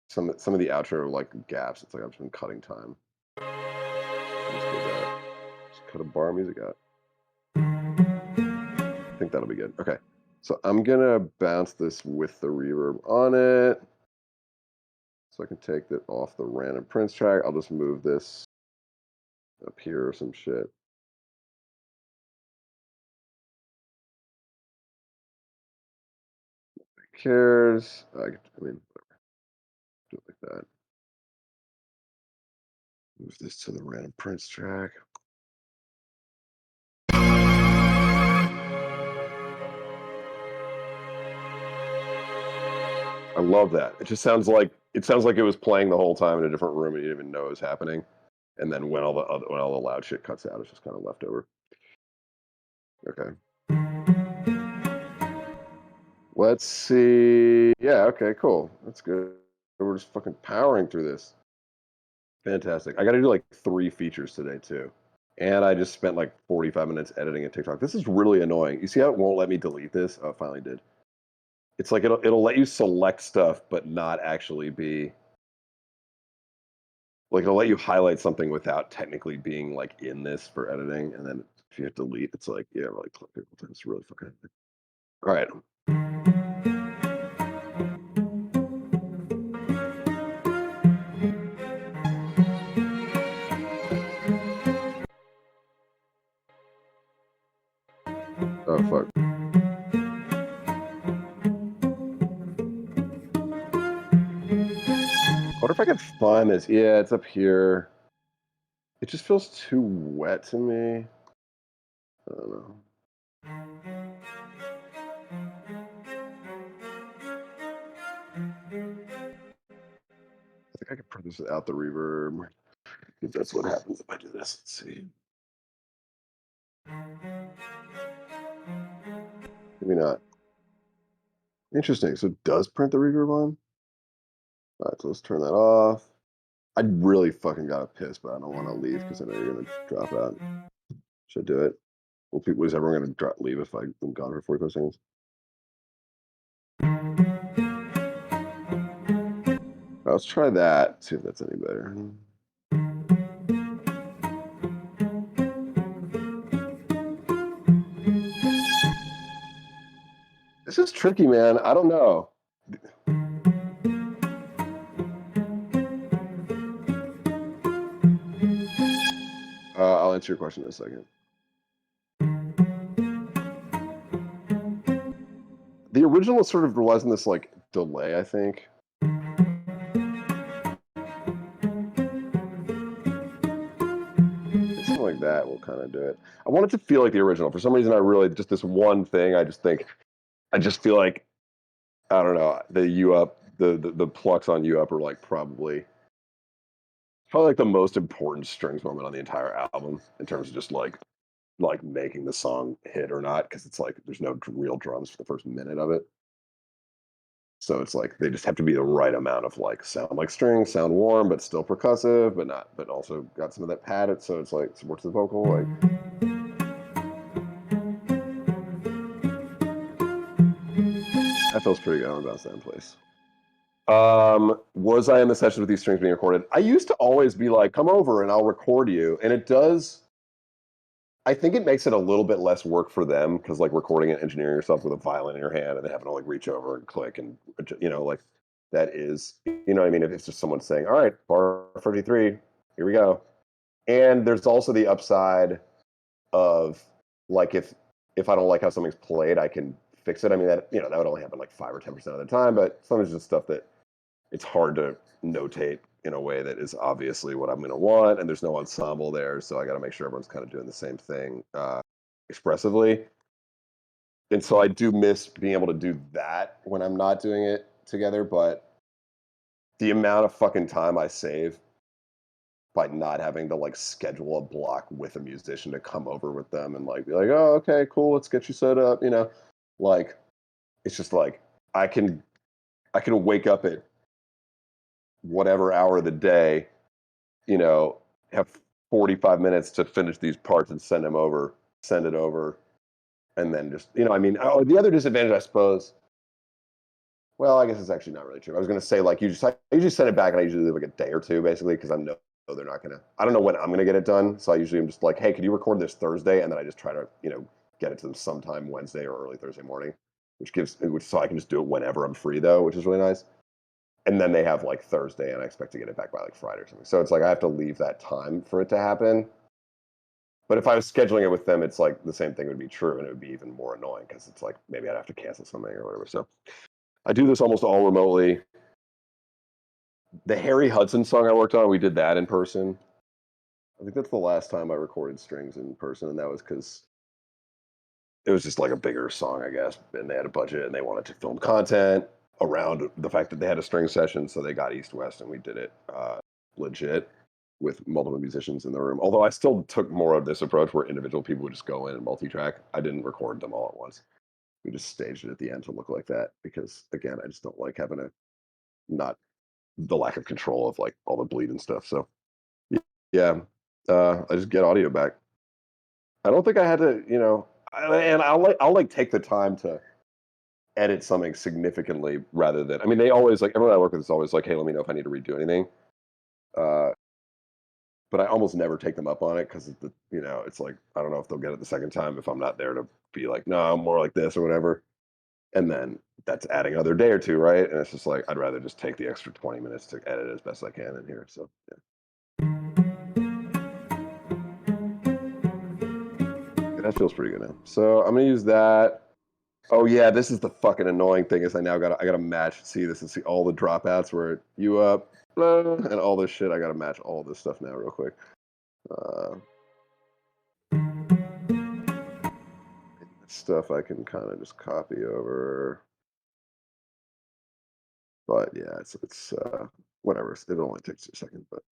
some of the outro like gaps. It's like I've just been cutting time. Just cut a bar of music out. I think that'll be good. Okay, so I'm gonna bounce this with the reverb on it. So I can take that off the random Prince track. I'll just move this up here or some shit. Nobody cares. I mean, whatever. Do it like that. Move this to the random Prince track. I love that. It just sounds like it was playing the whole time in a different room and you didn't even know it was happening. And then when all the loud shit cuts out, it's just kind of left over. Okay. Let's see. Yeah, okay, cool. That's good. We're just fucking powering through this. Fantastic. I got to do like 3 features today too. And I just spent like 45 minutes editing a TikTok. This is really annoying. You see how it won't let me delete this? Oh, it finally did. It's like it'll let you select stuff, but not actually be like it'll let you highlight something without technically being like in this for editing. And then if you hit delete, it's like, yeah, really click it. It's really fucking annoying. All right. Oh fuck. wonder if I could find this. Yeah, it's up here. It just feels too wet to me. I don't know. I think I could print this without the reverb. If that's what happens if I do this. Let's see. Maybe not. Interesting. So it does print the reverb on? All right, so let's turn that off. I really fucking got a piss, but I don't want to leave because I know you're gonna drop out. Should I do it? Was everyone gonna leave if I'm gone for 45 seconds? Let's try that. See if that's any better. This is tricky, man. I don't know. I'll answer your question in a second. The original sort of relies on this like delay, I think. Something like that will kind of do it. I want it to feel like the original. For some reason, I really just this one thing. I just feel like I don't know the U up the plucks on U up are like probably like the most important strings moment on the entire album in terms of just like making the song hit or not because it's like there's no real drums for the first minute of it. So it's like they just have to be the right amount of like sound like strings, sound warm, but still percussive, but also got some of that padded. So it's like supports the vocal. Like that feels pretty good. I'm about to in place. Was I in the session with these strings being recorded? I used to always be like, come over and I'll record you. And it does, I think it makes it a little bit less work for them because like recording and engineering yourself with a violin in your hand and then having to like reach over and click and, like that is, what I mean? If it's just someone saying, all right, bar 53, here we go. And there's also the upside of like, if I don't like how something's played, I can fix it. I mean, that would only happen like 5 or 10% of the time, but sometimes just stuff that it's hard to notate in a way that is obviously what I'm going to want, and there's no ensemble there, so I got to make sure everyone's kind of doing the same thing expressively. And so I do miss being able to do that when I'm not doing it together, but the amount of fucking time I save by not having to like schedule a block with a musician to come over with them and like be like, oh, okay, cool, let's get you set up, like it's just like I can wake up at whatever hour of the day, have 45 minutes to finish these parts and send it over, and then just, the other disadvantage, I suppose, well, I guess it's actually not really true. I was going to say, like, I usually send it back and I usually leave like a day or two, basically, because I know they're not going to, I don't know when I'm going to get it done. So I usually am just like, hey, can you record this Thursday? And then I just try to, get it to them sometime Wednesday or early Thursday morning, so I can just do it whenever I'm free, though, which is really nice. And then they have like Thursday and I expect to get it back by like Friday or something. So it's like I have to leave that time for it to happen. But if I was scheduling it with them, it's like the same thing would be true and it would be even more annoying because it's like maybe I'd have to cancel something or whatever. So I do this almost all remotely. The Harry Hudson song I worked on, we did that in person. I think that's the last time I recorded strings in person, and that was because it was just like a bigger song, I guess, and they had a budget and they wanted to film content around the fact that they had a string session, so they got East West and we did it legit with multiple musicians in the room. Although I still took more of this approach where individual people would just go in and multi-track. I didn't record them all at once. We just staged it at the end to look like that because, again, I just don't like having the lack of control of like all the bleed and stuff. So yeah, I just get audio back. I don't think I had to, and I'll like take the time to edit something significantly rather than, they always like, everyone I work with is always like, hey, let me know if I need to redo anything. But I almost never take them up on it because it's like, I don't know if they'll get it the second time if I'm not there to be like, no, I'm more like this or whatever. And then that's adding another day or two, right? And it's just like, I'd rather just take the extra 20 minutes to edit as best I can in here. So yeah. That feels pretty good now. So I'm gonna use that. Oh yeah, this is the fucking annoying thing is I gotta match. See, this is all the dropouts where you up, blah, and all this shit. I gotta match all this stuff now real quick. Stuff I can kind of just copy over. But yeah, it's whatever. It only takes a second, but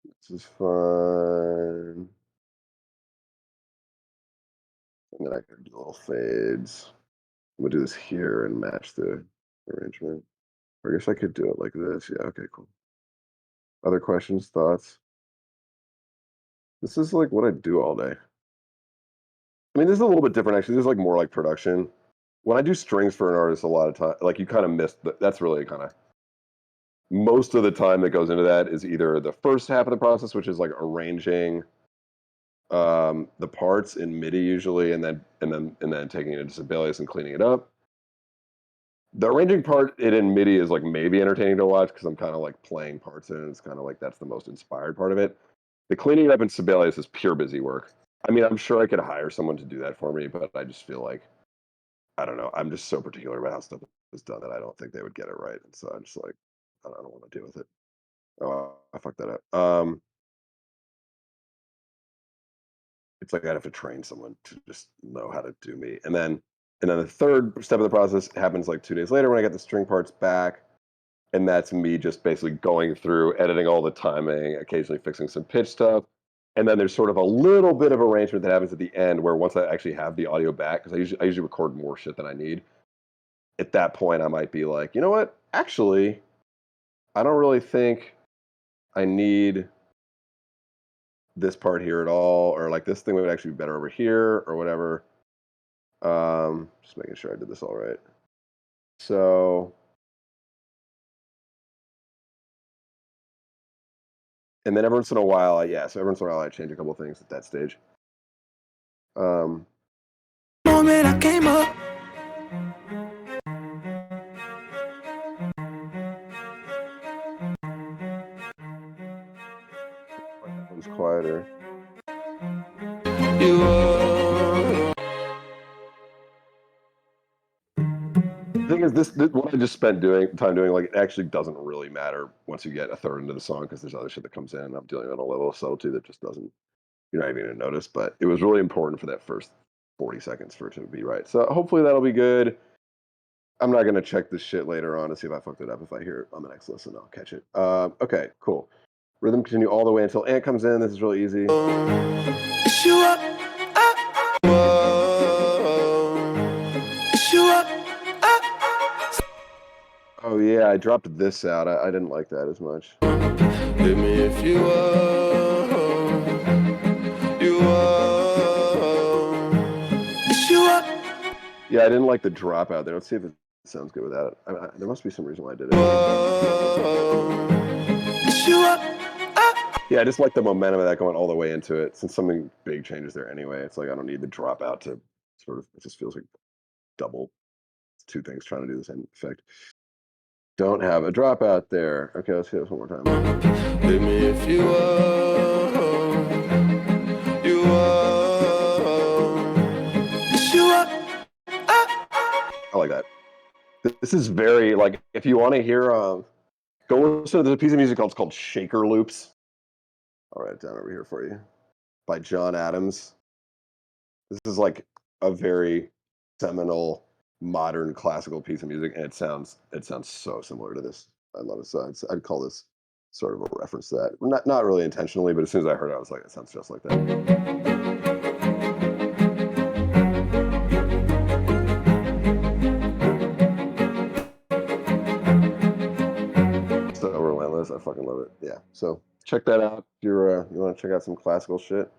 this is fun. And then I can do little fades. I'm gonna do this here and match the arrangement. I guess I could do it like this. Yeah, okay, cool. Other questions, thoughts? This is like what I do all day. I mean, this is a little bit different actually. This is like more like production. When I do strings for an artist, a lot of time, like you kind of miss. That's really kind of most of the time that goes into that is either the first half of the process, which is like arranging the parts in MIDI usually, and then taking it into Sibelius and cleaning it up. The arranging part in MIDI is like maybe entertaining to watch because I'm kind of like playing parts in it. It's kind of like that's the most inspired part of it. The cleaning it up in Sibelius is pure busy work. I mean, I'm sure I could hire someone to do that for me, but I just feel like I don't know. I'm just so particular about how stuff is done that I don't think they would get it right, and so I'm just like I don't want to deal with it. Oh, I fucked that up. It's like I'd have to train someone to just know how to do me. And then the third step of the process happens like 2 days later when I get the string parts back. And that's me just basically going through, editing all the timing, occasionally fixing some pitch stuff. And then there's sort of a little bit of arrangement that happens at the end where once I actually have the audio back, because I usually record more shit than I need. At that point, I might be like, you know what? Actually, I don't really think I need this part here at all, or like this thing would actually be better over here or whatever. Just making sure I did this all right. So, and then every once in a while, every once in a while I change a couple things at that stage. Moment I came up. It was quieter. The thing is, this what I just spent time doing, like, it actually doesn't really matter once you get a third into the song because there's other shit that comes in. And I'm dealing with a level of subtlety that just doesn't, you're not even gonna notice. But it was really important for that first 40 seconds for it to be right. So hopefully that'll be good. I'm not gonna check this shit later on to see if I fucked it up. If I hear it on the next listen, I'll catch it. Okay, cool. Rhythm continue all the way until Ant comes in. This is really easy. It's you up, it's you up, Oh yeah, I dropped this out. I didn't like that as much. hit me if you it's you up. Yeah, I didn't like the dropout there. Let's see if it sounds good without it. There must be some reason why I did it. It's you up. Yeah, I just like the momentum of that going all the way into it. Since something big changes there anyway, it's like I don't need the dropout to sort of. It just feels like double two things trying to do the same effect. Don't have a dropout there. Okay, let's hear this one more time. Hit me if you it's you up. I like that. This is very like if you want to hear go listen to the piece of music called Shaker Loops. I'll write it down over here for you. By John Adams. This is like a very seminal modern classical piece of music, and it sounds so similar to this. I love it. So I'd call this sort of a reference to that. Not really intentionally, but as soon as I heard it, I was like, it sounds just like that. So relentless. I fucking love it. Yeah. So check that out. If you're you want to check out some classical shit.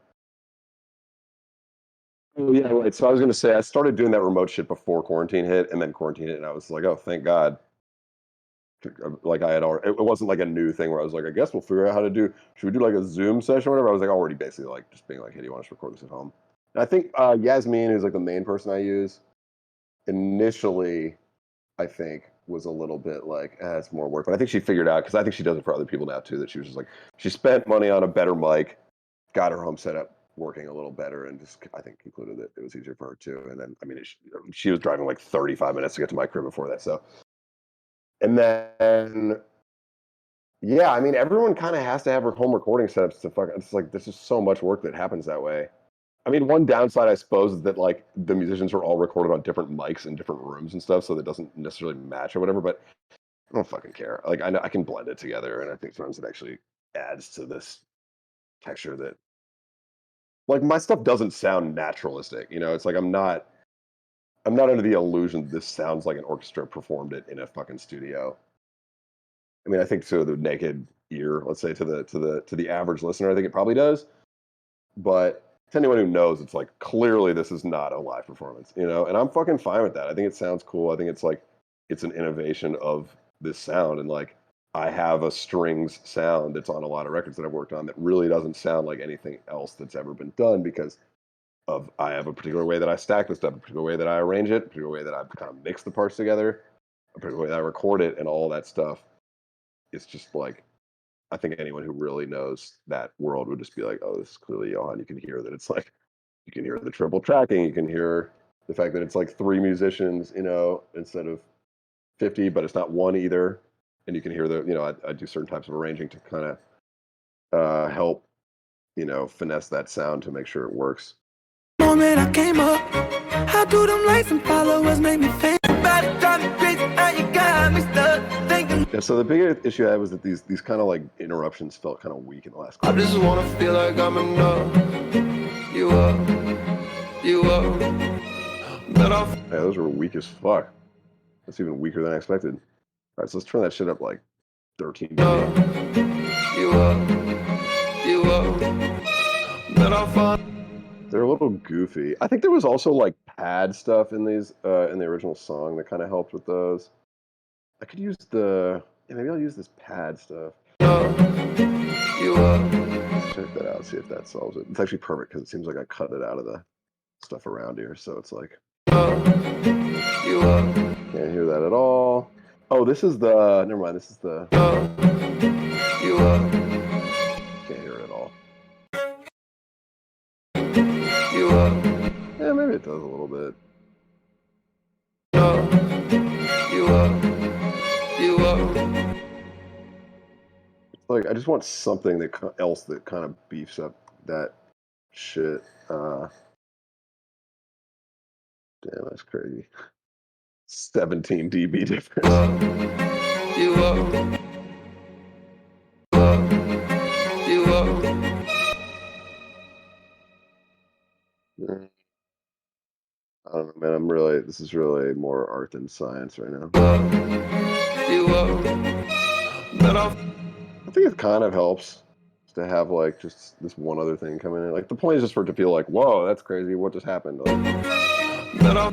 Oh yeah, right. So I was gonna say I started doing that remote shit before quarantine hit, and then quarantine hit, and I was like, oh, thank God. Like I had already, it wasn't like a new thing where I was like, I guess we'll figure out how to do. Should we do like a Zoom session or whatever? I was like already basically like just being like, hey, do you want us to record this at home? And I think Yasmin, who's like the main person I use, initially, I think was a little bit like, it's more work, but I think she figured out because I think she does it for other people now too. That she was just like, she spent money on a better mic, got her home set up working a little better, and just I think concluded that it was easier for her too. And then I mean, she was driving like 35 minutes to get to my crib before that. So, and then yeah, I mean, everyone kind of has to have her home recording setups to fuck. It's like there's just so much work that happens that way. I mean, one downside, I suppose, is that like the musicians are all recorded on different mics in different rooms and stuff, so that doesn't necessarily match or whatever. But I don't fucking care. Like I know I can blend it together, and I think sometimes it actually adds to this texture that, like, my stuff doesn't sound naturalistic. You know, it's like I'm not under the illusion this sounds like an orchestra performed it in a fucking studio. I mean, I think to the naked ear, let's say to the average listener, I think it probably does. But to anyone who knows, it's like clearly this is not a live performance, you know. And I'm fucking fine with that. I think it sounds cool. I think it's like it's an innovation of this sound, and like I have a strings sound that's on a lot of records that I've worked on that really doesn't sound like anything else that's ever been done because of I have a particular way that I stack this stuff, a particular way that I arrange it, a particular way that I kind of mix the parts together, a particular way that I record it, and all that stuff. It's just like I think anyone who really knows that world would just be like, oh, this is clearly Johan. You can hear that it's like you can hear the triple tracking, you can hear the fact that it's like 3 musicians, you know, instead of 50, but it's not one either. And you can hear the, you know, I do certain types of arranging to kind of help, you know, finesse that sound to make sure it works. Moment I came up, how do them likes and followers make me famous? About it, drive me crazy, now you got me stuck thinking. Yeah, so the bigger issue I had was that these kind of like interruptions felt kind of weak in the last I couple. just wanna feel like I'm enough. You up, but I'll Yeah, those were weak as fuck. That's even weaker than I expected. All right, so let's turn that shit up like 13 dB. you up, but I'll find. They're a little goofy. I think there was also like pad stuff in these in the original song that kind of helped with those. I could use the maybe I'll use this pad stuff. You up, Let's check that out, see if that solves it. It's actually perfect because it seems like I cut it out of the stuff around here, so it's like you up, can't hear that at all. Oh, this is the never mind. This is the you up, can't hear it at all. you up, Yeah, maybe it does a little bit. you up, you up. It's like I just want something that else that kind of beefs up that shit. Damn, that's crazy. 17 dB difference. You up, you up. I don't know, man. This is really more art than science right now. You up, but I'll. I think it kind of helps to have like just this one other thing coming in. Like the point is just for it to feel like, whoa, that's crazy. What just happened? Like, But I'll.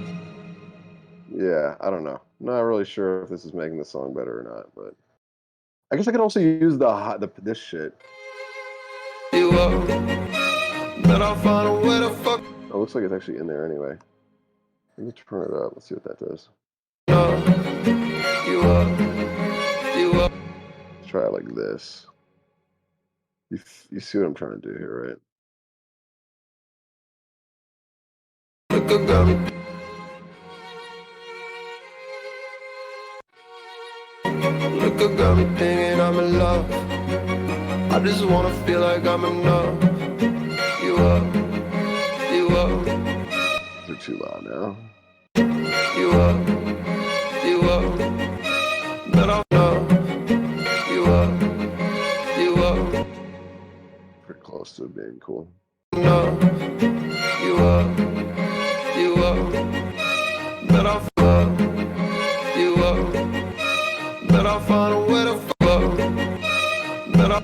yeah, I don't know. I'm not really sure if this is making the song better or not, but I guess I could also use this shit. You up, but I'll find a way to fuck. Oh, it looks like it's actually in there anyway. Let me turn it up. Let's see what that does. You up, you up. Let's try it like this. You see what I'm trying to do here, right? Look, got me. Look, got me thinking I'm in love. I just wanna feel like I'm enough. You up, you up. They're too loud now. You up, you up, but I'll know. You up, you up, Pretty close to being cool. no. You up, but I'll fuck. You up, but I'll find a way to fuck. But I'll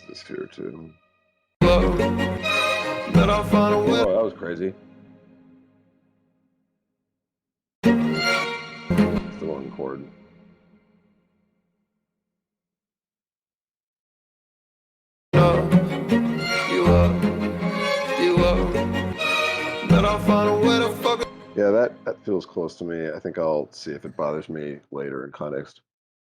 This here too. fuck. But I'll find a way. Oh, that was crazy. Still on chord. You up, but I'll find a way to fuck. Yeah, that feels close to me. I think I'll see if it bothers me later in context.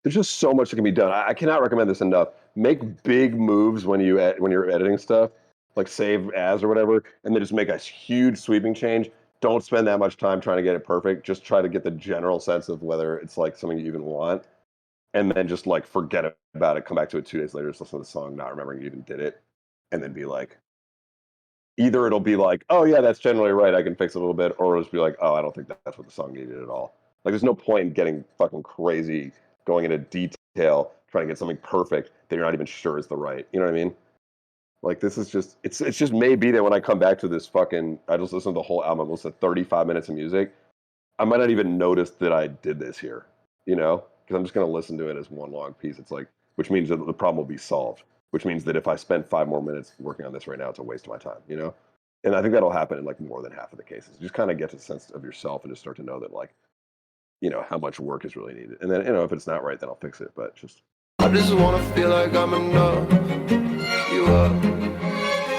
There's just so much that can be done. I cannot recommend this enough. make big moves when you're editing stuff, like save as or whatever, and then just make a huge sweeping change. Don't spend that much time trying to get it perfect. Just try to get the general sense of whether it's like something you even want, and then just like forget about it. Come back to it 2 days later, just listen to the song, not remembering you even did it, and then be like, either it'll be like, oh yeah, that's generally right, I can fix it a little bit, or it'll just be like, oh, I don't think that's what the song needed at all. Like, there's no point in getting fucking crazy, going into detail, trying to get something perfect that you're not even sure is the right. You know what I mean? Like, this is just, it's just maybe that when I come back to this fucking, I just listen to the whole album, listen to 35 minutes of music, I might not even notice that I did this here, you know? Because I'm just going to listen to it as one long piece. It's like, which means that the problem will be solved, which means that if I spend 5 more minutes working on this right now, it's a waste of my time, you know? And I think that'll happen in like more than half of the cases. You just kind of get a sense of yourself and just start to know that, like, you know, how much work is really needed. And then, you know, if it's not right, then I'll fix it. But just, I just wanna feel like I'm enough. You up,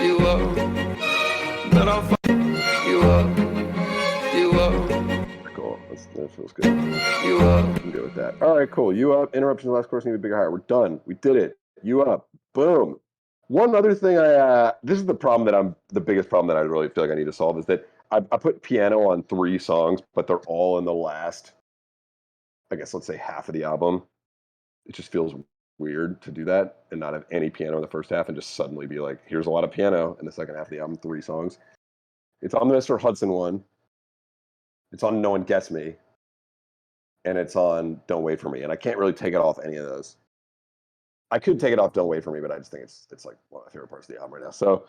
you up. Then I'll find you up, you up, cool. That feels good. you up. I'm good with that. All right, cool. You up. Interruption. Last course need to be bigger, higher. We're done. We did it. You up. Boom. One other thing this is the problem that the biggest problem that I really feel like I need to solve is that I put piano on 3 songs, but they're all in the last, I guess, let's say half of the album. It just feels weird to do that and not have any piano in the first half and just suddenly be like, here's a lot of piano in the second half of the album, 3 songs. It's on the Mr. Hudson one. It's on No One Gets Me. And it's on Don't Wait For Me. And I can't really take it off any of those. I could take it off Don't Wait For Me, but I just think it's like one of my favorite parts of the album right now. So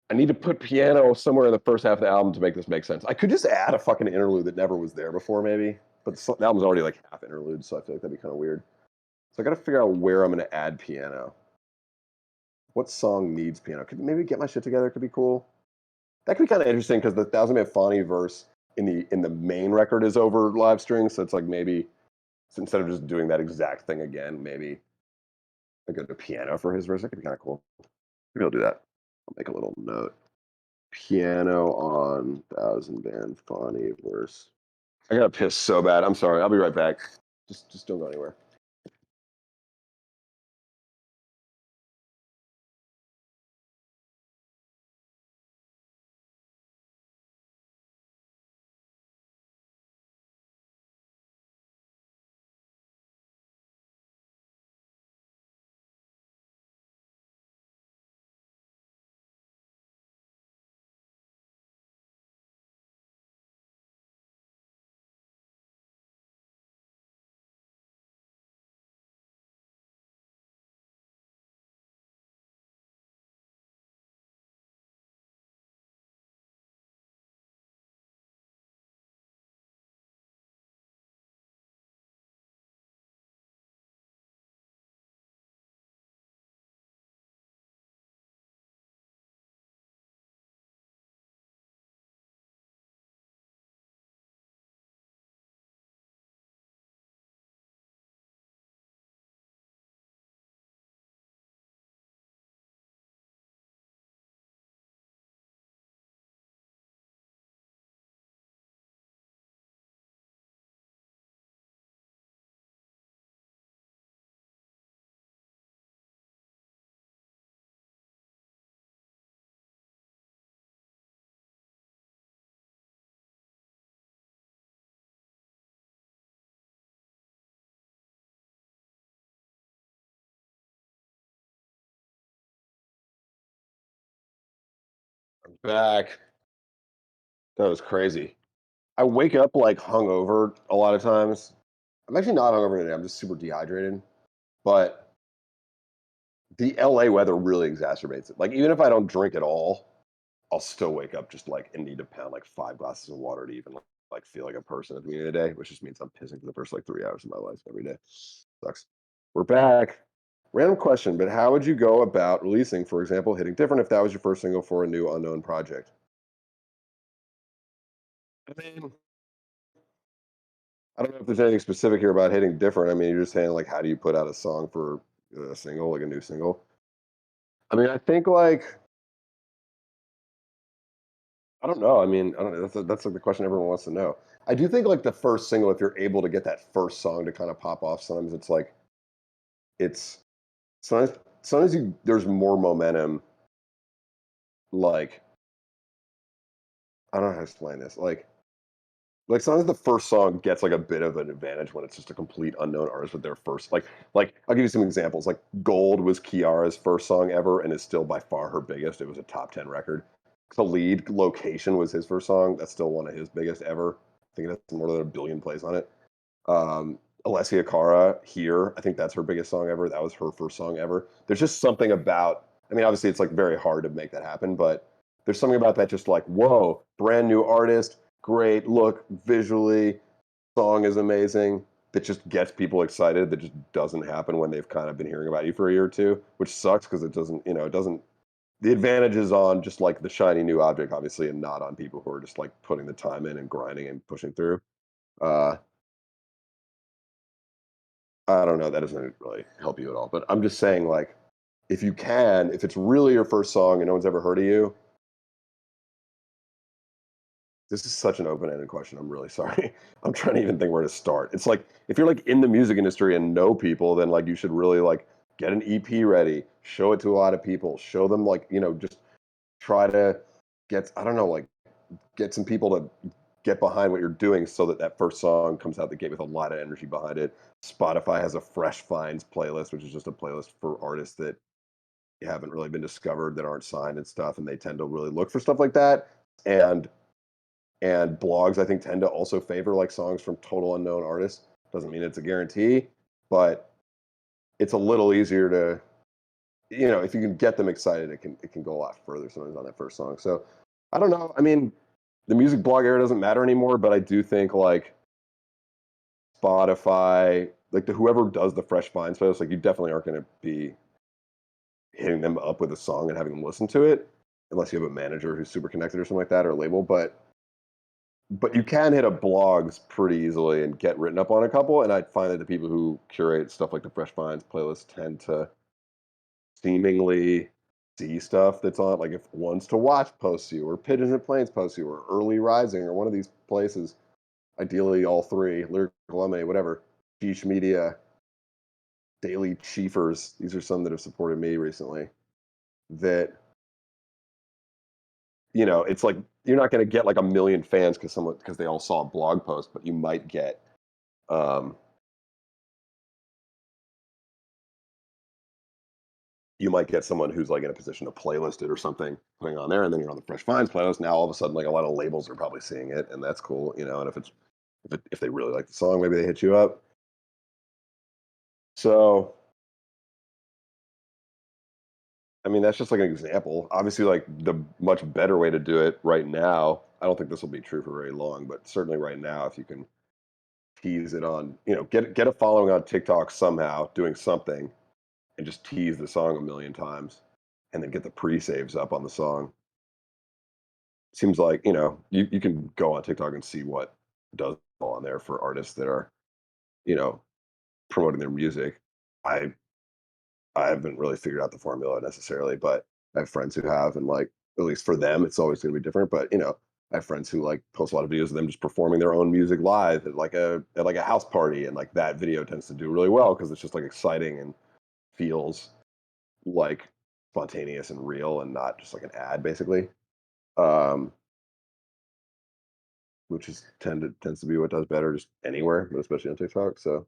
I need to put piano somewhere in the first half of the album to make this make sense. I could just add a fucking interlude that never was there before, maybe. But the album's already like half interlude, so I feel like that'd be kind of weird. So I got to figure out where I'm going to add piano. What song needs piano? Could maybe Get My Shit Together could be cool. That could be kind of interesting because the Thousand Man Fani verse in the main record is over live string, so it's like maybe instead of just doing that exact thing again, maybe I go to piano for his verse. That could be kind of cool. Maybe I'll do that. I'll make a little note. Piano on Thousand Man Fani verse. I gotta piss so bad. I'm sorry. I'll be right back. Just don't go anywhere. I'm back. That was crazy. I wake up like hungover a lot of times. I'm actually not hungover today. I'm just super dehydrated. But the LA weather really exacerbates it. Like, even if I don't drink at all, I'll still wake up just like and need to pound like 5 glasses of water to even like feel like a person at the beginning of the day, which just means I'm pissing for the first like 3 hours of my life every day. Sucks. We're back. Random question, but how would you go about releasing, for example, Hitting Different if that was your first single for a new unknown project? I mean, I don't know if there's anything specific here about Hitting Different. I mean, you're just saying like, how do you put out a song for a single, like a new single? I mean, I think like, I don't know. I mean, I don't know. That's like the question everyone wants to know. I do think like the first single, if you're able to get that first song to kind of pop off, sometimes it's like, it's sometimes there's more momentum. Like, I don't know how to explain this. Like sometimes the first song gets like a bit of an advantage when it's just a complete unknown artist with their first like I'll give you some examples. Like Gold was Kiara's first song ever and is still by far her biggest. It was a top 10 record. Khalid Location was his first song. That's still one of his biggest ever. I think it has more than 1 billion plays on it. Alessia Cara Here, I think that's her biggest song ever. That was her first song ever. There's just something about, I mean, obviously it's like very hard to make that happen, but there's something about that just like, whoa, brand new artist, great look visually, song is amazing, that just gets people excited, that just doesn't happen when they've kind of been hearing about you for a year or two, which sucks because it doesn't, it doesn't, the advantage is on just like the shiny new object, obviously, and not on people who are just like putting the time in and grinding and pushing through. Uh, I don't know. That doesn't really help you at all. But I'm just saying, like, if you can, if it's really your first song and no one's ever heard of you, this is such an open-ended question. I'm really sorry. I'm trying to even think where to start. It's like if you're like in the music industry and know people, then like you should really like get an EP ready, show it to a lot of people, show them like, just try to get, I don't know, like get some people to get behind what you're doing so that that first song comes out the gate with a lot of energy behind it. Spotify has a Fresh Finds playlist, which is just a playlist for artists that haven't really been discovered, that aren't signed and stuff, and they tend to really look for stuff like that. And blogs, I think, tend to also favor like songs from total unknown artists. Doesn't mean it's a guarantee, but it's a little easier to, if you can get them excited, it can go a lot further sometimes on that first song. So I don't know. I mean, the music blog era doesn't matter anymore, but I do think like Spotify, like whoever does the Fresh Finds post, like you definitely aren't going to be hitting them up with a song and having them listen to it, unless you have a manager who's super connected or something like that, or a label. But you can hit up blogs pretty easily and get written up on a couple. And I find that the people who curate stuff like the Fresh Finds playlist tend to seemingly see stuff that's on, like if Ones to Watch posts you, or Pigeons and Planes posts you, or Early Rising, or one of these places, ideally all three, Lyrical Lemonade, whatever, Quiche Media, Daily Chiefers, these are some that have supported me recently, that, it's like, you're not going to get like 1 million fans because they all saw a blog post, but you might get, someone who's like in a position to playlist it or something, putting it on there, and then you're on the Fresh Finds playlist. Now all of a sudden, like a lot of labels are probably seeing it, and that's cool, And if they really like the song, maybe they hit you up. So, I mean, that's just like an example. Obviously, like the much better way to do it right now. I don't think this will be true for very long, but certainly right now, if you can tease it on, get a following on TikTok somehow, doing something, and just tease the song 1 million times, and then get the pre-saves up on the song. Seems like, you can go on TikTok and see what does fall on there for artists that are, promoting their music. I I haven't really figured out the formula necessarily, but I have friends who have, and like at least for them, it's always going to be different. But I have friends who like post a lot of videos of them just performing their own music live at like a house party, and like that video tends to do really well because it's just like exciting and feels like spontaneous and real and not just like an ad, basically. Um, which tends to be what does better just anywhere, but especially on TikTok. So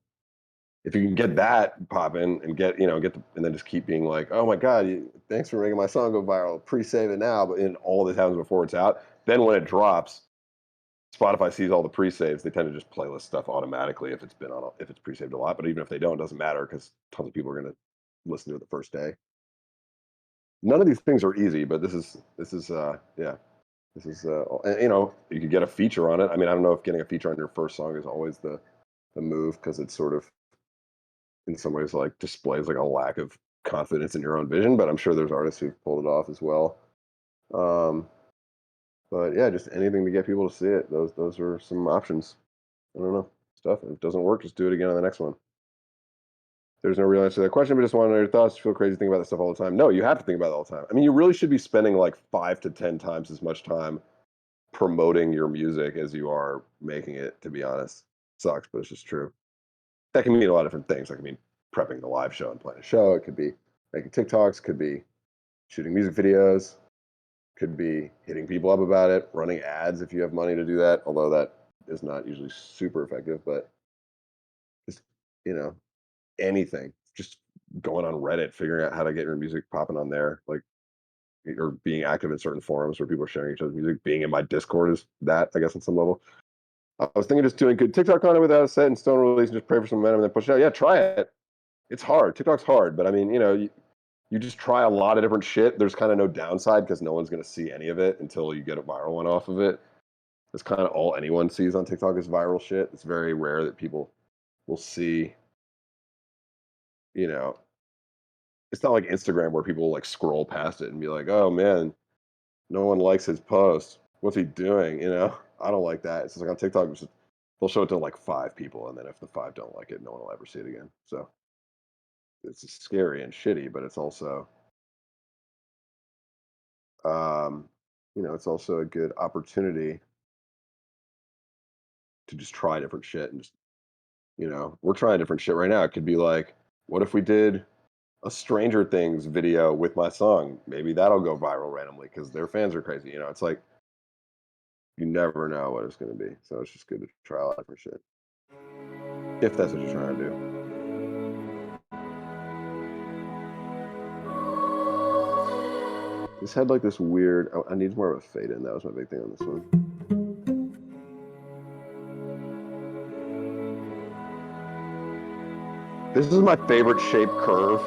if you can get that popping and and then just keep being like, oh my God, thanks for making my song go viral. Pre-save it now, but in all this happens before it's out. Then when it drops, Spotify sees all the pre-saves. They tend to just playlist stuff automatically if it's pre-saved a lot. But even if they don't, it doesn't matter because tons of people are going to listen to it the first day. None of these things are easy, but this is yeah. This is and, you could get a feature on it. I mean, I don't know if getting a feature on your first song is always the move, because it's sort of in some ways like displays like a lack of confidence in your own vision, but I'm sure there's artists who've pulled it off as well. But yeah, just anything to get people to see it. Those are some options. I don't know, stuff. If it doesn't work, just do it again on the next one. There's no real answer to that question, but just want to know your thoughts. You feel crazy thinking about this stuff all the time? No, you have to think about it all the time. I mean, you really should be spending like 5 to 10 times as much time promoting your music as you are making it, to be honest. Sucks, but it's just true. That can mean a lot of different things. That can mean prepping the live show and playing a show. It could be making TikToks, could be shooting music videos, could be hitting people up about it, running ads if you have money to do that, although that is not usually super effective, but just, anything. Just going on Reddit, figuring out how to get your music popping on there, like, or being active in certain forums where people are sharing each other's music. Being in my Discord is that, I guess, on some level. I was thinking just doing good TikTok content without a set and stone release and just pray for some momentum and then push it out. Yeah, try it. It's hard. TikTok's hard, but I mean, you just try a lot of different shit. There's kind of no downside because no one's going to see any of it until you get a viral one off of it. That's kind of all anyone sees on TikTok is viral shit. It's very rare that people will see, it's not like Instagram where people like scroll past it and be like, oh man, no one likes his post. What's he doing? I don't like that. It's just like on TikTok, they'll show it to like 5 people, and then if the 5 don't like it, no one will ever see it again. So it's scary and shitty, but it's also, it's also a good opportunity to just try different shit and just, we're trying different shit right now. It could be like, what if we did a Stranger Things video with my song? Maybe that'll go viral randomly because their fans are crazy. It's like, you never know what it's going to be. So it's just good to try a lot of different shit. If that's what you're trying to do. This had like this weird, I need more of a fade in. That was my big thing on this one. This is my favorite shape curve.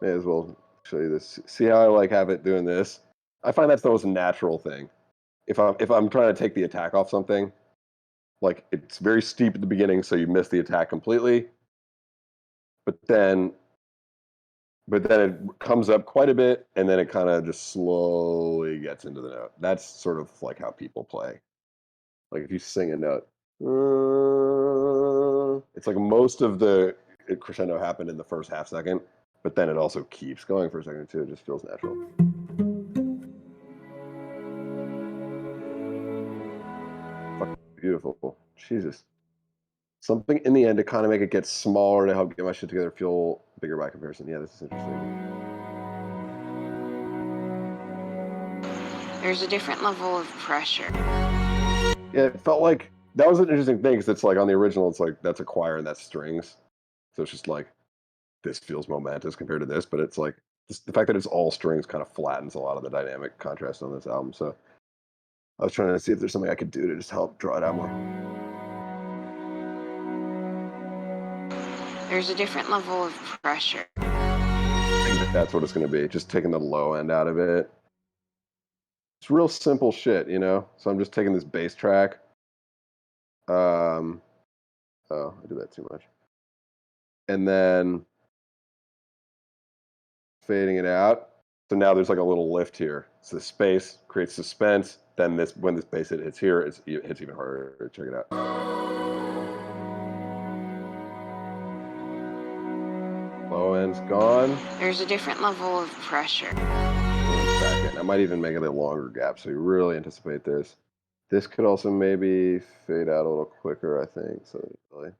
May as well show you this. See how I like have it doing this? I find that's the most natural thing. If I'm trying to take the attack off something, like it's very steep at the beginning, so you miss the attack completely. But then it comes up quite a bit, and then it kind of just slowly gets into the note. That's sort of like how people play. Like if you sing a note, it's like most of the crescendo happened in the first half second, but then it also keeps going for a second or two. It just feels natural. Fucking beautiful. Jesus. Something in the end to kind of make it get smaller to help get my shit together feel bigger by comparison. Yeah, this is interesting. There's a different level of pressure. Yeah, it felt like that was an interesting thing because it's like on the original, it's like that's a choir and that's strings. So it's just like this feels momentous compared to this, but it's like the fact that it's all strings kind of flattens a lot of the dynamic contrast on this album. So I was trying to see if there's something I could do to just help draw it out more. There's a different level of pressure. I think that's what it's going to be, just taking the low end out of it. It's real simple shit, So I'm just taking this bass track. Oh, I did that too much. And then fading it out. So now there's like a little lift here. So the space creates suspense. Then when this bass hits here, it hits even harder. Check it out. Low end's gone. There's a different level of pressure. Back in. I might even make it a longer gap, so you really anticipate this. This could also maybe fade out a little quicker, I think. So really.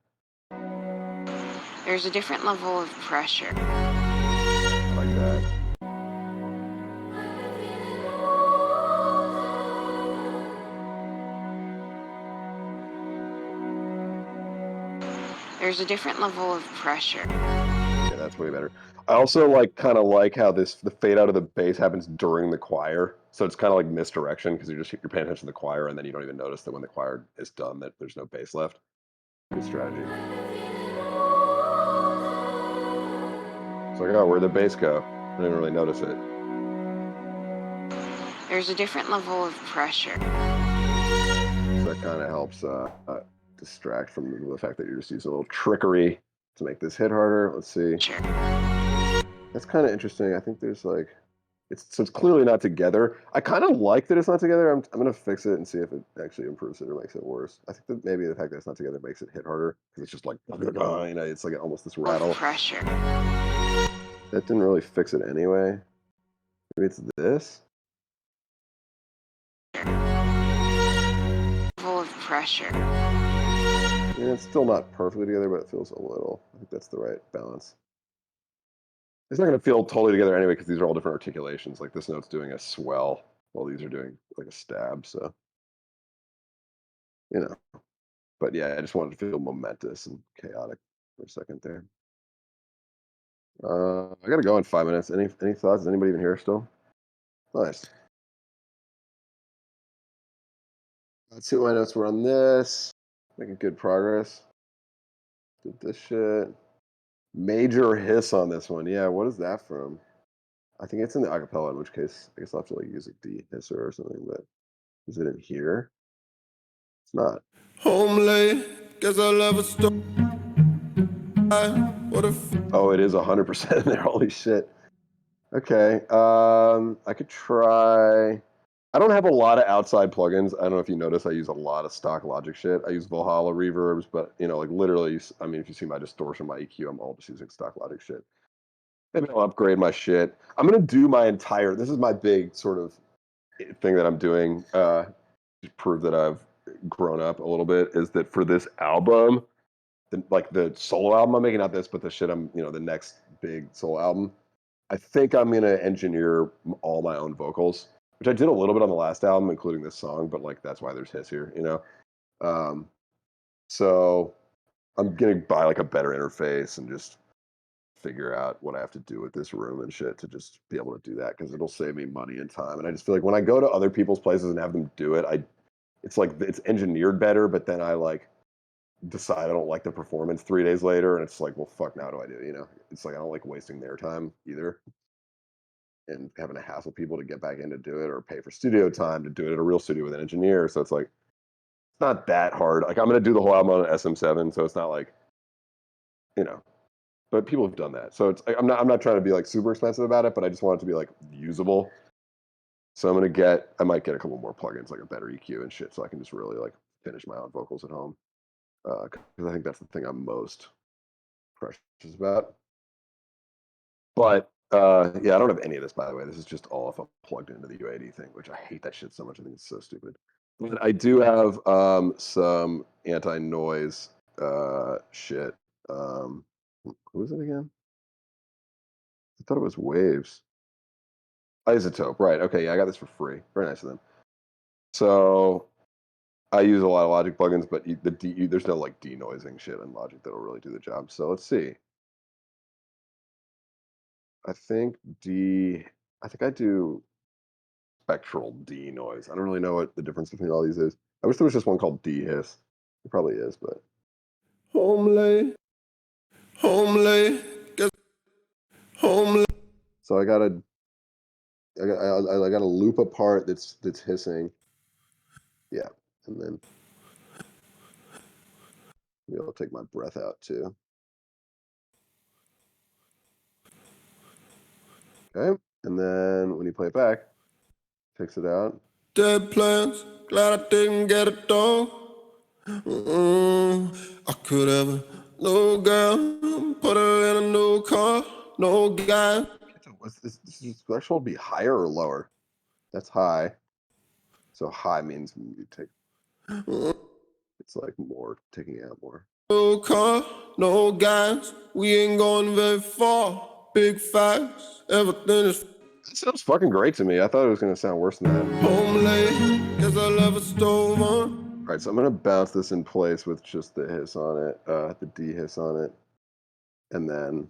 There's a different level of pressure. Like that. There's a different level of pressure. Yeah, that's way better. I also kind of like how the fade out of the bass happens during the choir. So it's kind of like misdirection because you're paying attention to the choir and then you don't even notice that when the choir is done that there's no bass left. Good strategy. It's like, oh, where'd the bass go? I didn't really notice it. There's a different level of pressure. So that kind of helps distract from the fact that you're just using a little trickery to make this hit harder. Let's see. Sure. That's kind of interesting. I think there's it's clearly not together. I kind of like that it's not together. I'm gonna fix it and see if it actually improves it or makes it worse. I think that maybe the fact that it's not together makes it hit harder because it's just like it's like almost this rattle. Pressure. That didn't really fix it anyway. Maybe it's this. Level of pressure. Yeah, it's still not perfectly together, but it feels a little. I think that's the right balance. It's not going to feel totally together anyway because these are all different articulations. Like this note's doing a swell while these are doing like a stab. So, you know, but yeah, I just wanted to feel momentous and chaotic for a second there. I got to go in 5 minutes. Any thoughts? Is anybody even here still? Nice. Let's see what my notes were on this. Making good progress. Did this shit. Major hiss on this one. Yeah, what is that from? I think it's in the acapella, in which case I guess I'll have to like use a de-hisser or something, but is it in here? It's not. Home late, guess I'll have a story. What if Oh, it is 100% in there. Holy shit. Okay. I could try. I don't have a lot of outside plugins. I don't know if you notice I use a lot of stock Logic shit. I use Valhalla reverbs, but you know, like literally, I mean, if you see my distortion, my EQ, I'm all just using stock Logic shit. Maybe I'll upgrade my shit. I'm gonna do my entire. This is my big sort of thing that I'm doing to prove that I've grown up a little bit. Is that for this album, like the solo album I'm making, not this, but the shit the next big solo album. I think I'm gonna engineer all my own vocals, which I did a little bit on the last album, including this song. But like that's why there's hiss here, you know. So I'm gonna buy like a better interface and just figure out what I have to do with this room and shit to just be able to do that because it'll save me money and time. And I just feel like when I go to other people's places and have them do it, it's like it's engineered better, but then I like decide I don't like the performance 3 days later, and it's like, well, fuck, now what do I do? You know, it's like I don't like wasting their time either, and having to hassle people to get back in to do it or pay for studio time to do it at a real studio with an engineer. So it's like it's not that hard. Like I'm gonna do the whole album on an SM7, so it's not like, you know. But people have done that, so it's I'm not trying to be like super expensive about it, but I just want it to be like usable. So I might get a couple more plugins, like a better EQ and shit, so I can just really like finish my own vocals at home. Because I think that's the thing I'm most precious about. But yeah, I don't have any of this, by the way. This is just all if I'm plugged into the UAD thing, which I hate that shit so much. I think it's so stupid. But I do have some anti-noise shit. Who is it again? I thought it was Waves. Isotope, right. Okay, yeah, I got this for free. Very nice of them. So I use a lot of Logic plugins, but there's no like denoising shit in Logic that'll really do the job. So let's see. I think I do spectral denoise. I don't really know what the difference between all these is. I wish there was just one called dehiss. It probably is, but home late, guess home late. so I got a loop apart that's hissing. Yeah, and then maybe I'll take my breath out too. Okay, and then when you play it back, takes it out. Dead plans, glad I didn't get it done. I could have a no girl, put her in a new car, no guy. This threshold be higher or lower? That's high. So high means you take. It's like more, taking out more. No car, no gas, we ain't going very far. Big facts, everything is. That sounds fucking great to me. I thought it was going to sound worse than that. Home late, guess I left a stove on. All right, so I'm going to bounce this in place with just the hiss on it, the de-hiss on it. And then,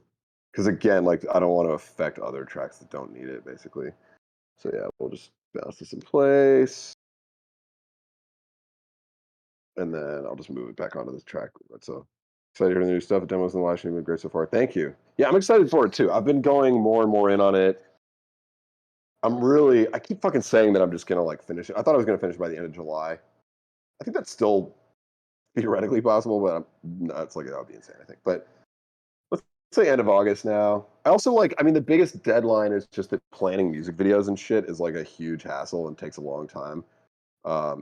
because again, like I don't want to affect other tracks that don't need it, basically. So yeah, we'll just bounce this in place. And then I'll just move it back onto this track. So excited to hear the new stuff. The demos and the live stream have been great so far. Thank you. Yeah, I'm excited for it too. I've been going more and more in on it. I keep fucking saying that I'm just gonna like finish it. I thought I was gonna finish by the end of July. I think that's still theoretically possible, but it's like that would be insane, I think. But let's say end of August now. I also the biggest deadline is just that planning music videos and shit is like a huge hassle and takes a long time.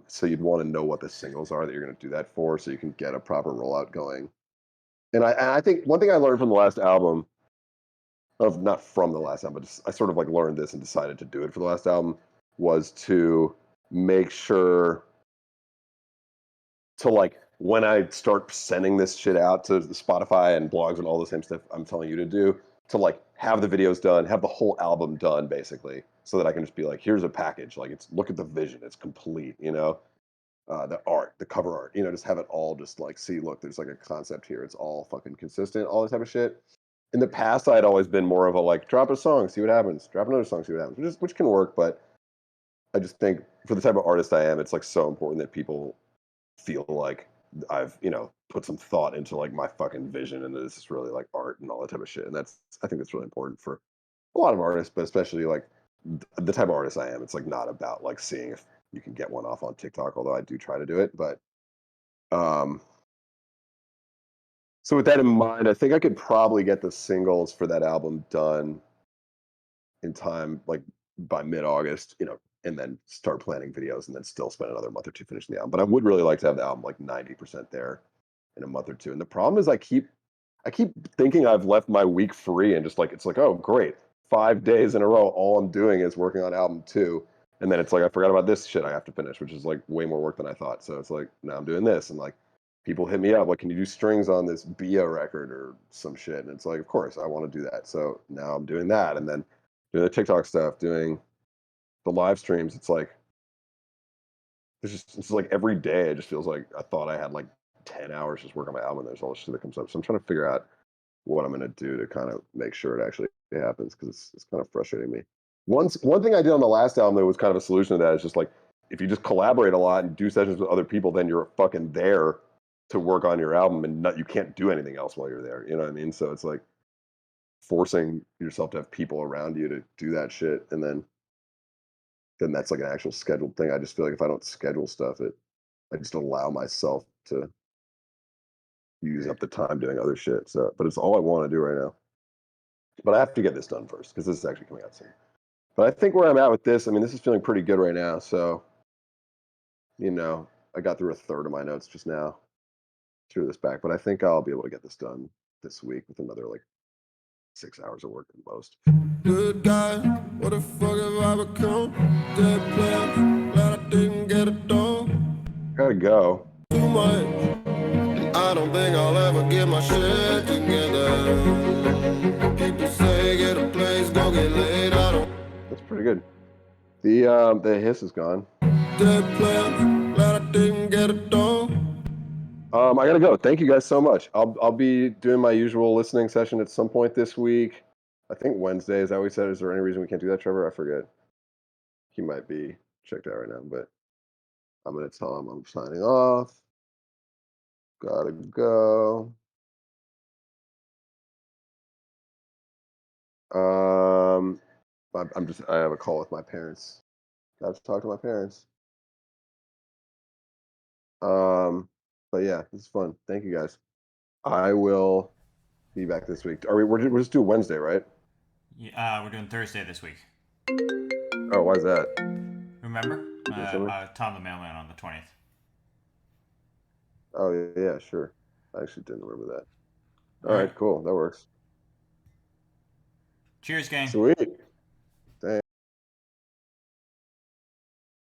So you'd want to know what the singles are that you're going to do that for, so you can get a proper rollout going. And I think one thing I learned from the last album, not from the last album, but I sort of like learned this and decided to do it for the last album, was to make sure to like when I start sending this shit out to Spotify and blogs and all the same stuff I'm telling you to do, to like have the videos done, have the whole album done basically, so that I can just be like, here's a package. Like it's look at the vision, it's complete, you know. The art, the cover art, you know, just have it all just like, see, look, there's like a concept here. It's all fucking consistent, all this type of shit. In the past, I had always been more of a like, drop a song, see what happens. Drop another song, see what happens, which can work. But I just think for the type of artist I am, it's like so important that people feel like I've, you know, put some thought into like my fucking vision and that this is really like art and all that type of shit. And I think that's really important for a lot of artists, but especially like the type of artist I am. It's like not about like seeing if you can get one off on TikTok, although I do try to do it. But so with that in mind, I think I could probably get the singles for that album done in time, like by mid-August, you know, and then start planning videos and then still spend another month or two finishing the album. But I would really like to have the album like 90% there in a month or two. And the problem is I keep thinking I've left my week free and just like it's like, oh great, 5 days in a row, all I'm doing is working on album 2. And then it's like I forgot about this shit I have to finish, which is like way more work than I thought. So it's like now I'm doing this, and like people hit me up like, can you do strings on this Bia record or some shit? And it's like, of course I want to do that. So now I'm doing that, and then doing the TikTok stuff, doing the live streams. It's like it's like every day it just feels like I thought I had like 10 hours just work on my album. And there's all this shit that comes up. So I'm trying to figure out what I'm gonna do to kind of make sure it actually happens because it's kind of frustrating me. One thing I did on the last album that was kind of a solution to that is just like if you just collaborate a lot and do sessions with other people, then you're fucking there to work on your album and you can't do anything else while you're there. You know what I mean? So it's like forcing yourself to have people around you to do that shit, and then that's like an actual scheduled thing. I just feel like if I don't schedule stuff, I just allow myself to use up the time doing other shit. So, but it's all I want to do right now. But I have to get this done first because this is actually coming out soon. But I think where I'm at with this, I mean, this is feeling pretty good right now. So, you know, I got through a third of my notes just now, threw this back, but I think I'll be able to get this done this week with another like 6 hours of work at most. Good guy, what the fuck have I become? Dead player, glad I didn't get it done. Gotta go. Too much, and I don't think I'll ever get my shit together. People say get a place, go get laid. I don't. That's pretty good. The hiss is gone. Dead player, glad I didn't get it done. I gotta go. Thank you guys so much. I'll be doing my usual listening session at some point this week. I think Wednesday. Is that what we said? Is there any reason we can't do that, Trevor? I forget. He might be checked out right now, but I'm gonna tell him I'm signing off. Gotta go. I have a call with my parents. Got to talk to my parents. But yeah, this is fun. Thank you guys. I will be back this week. We're just doing Wednesday, right? Yeah, we're doing Thursday this week. Oh, why is that? Remember? something? Tom the Mailman on the 20th. Oh yeah, sure. I actually didn't remember that. All All right, right. cool. That works. Cheers, gang. Sweet.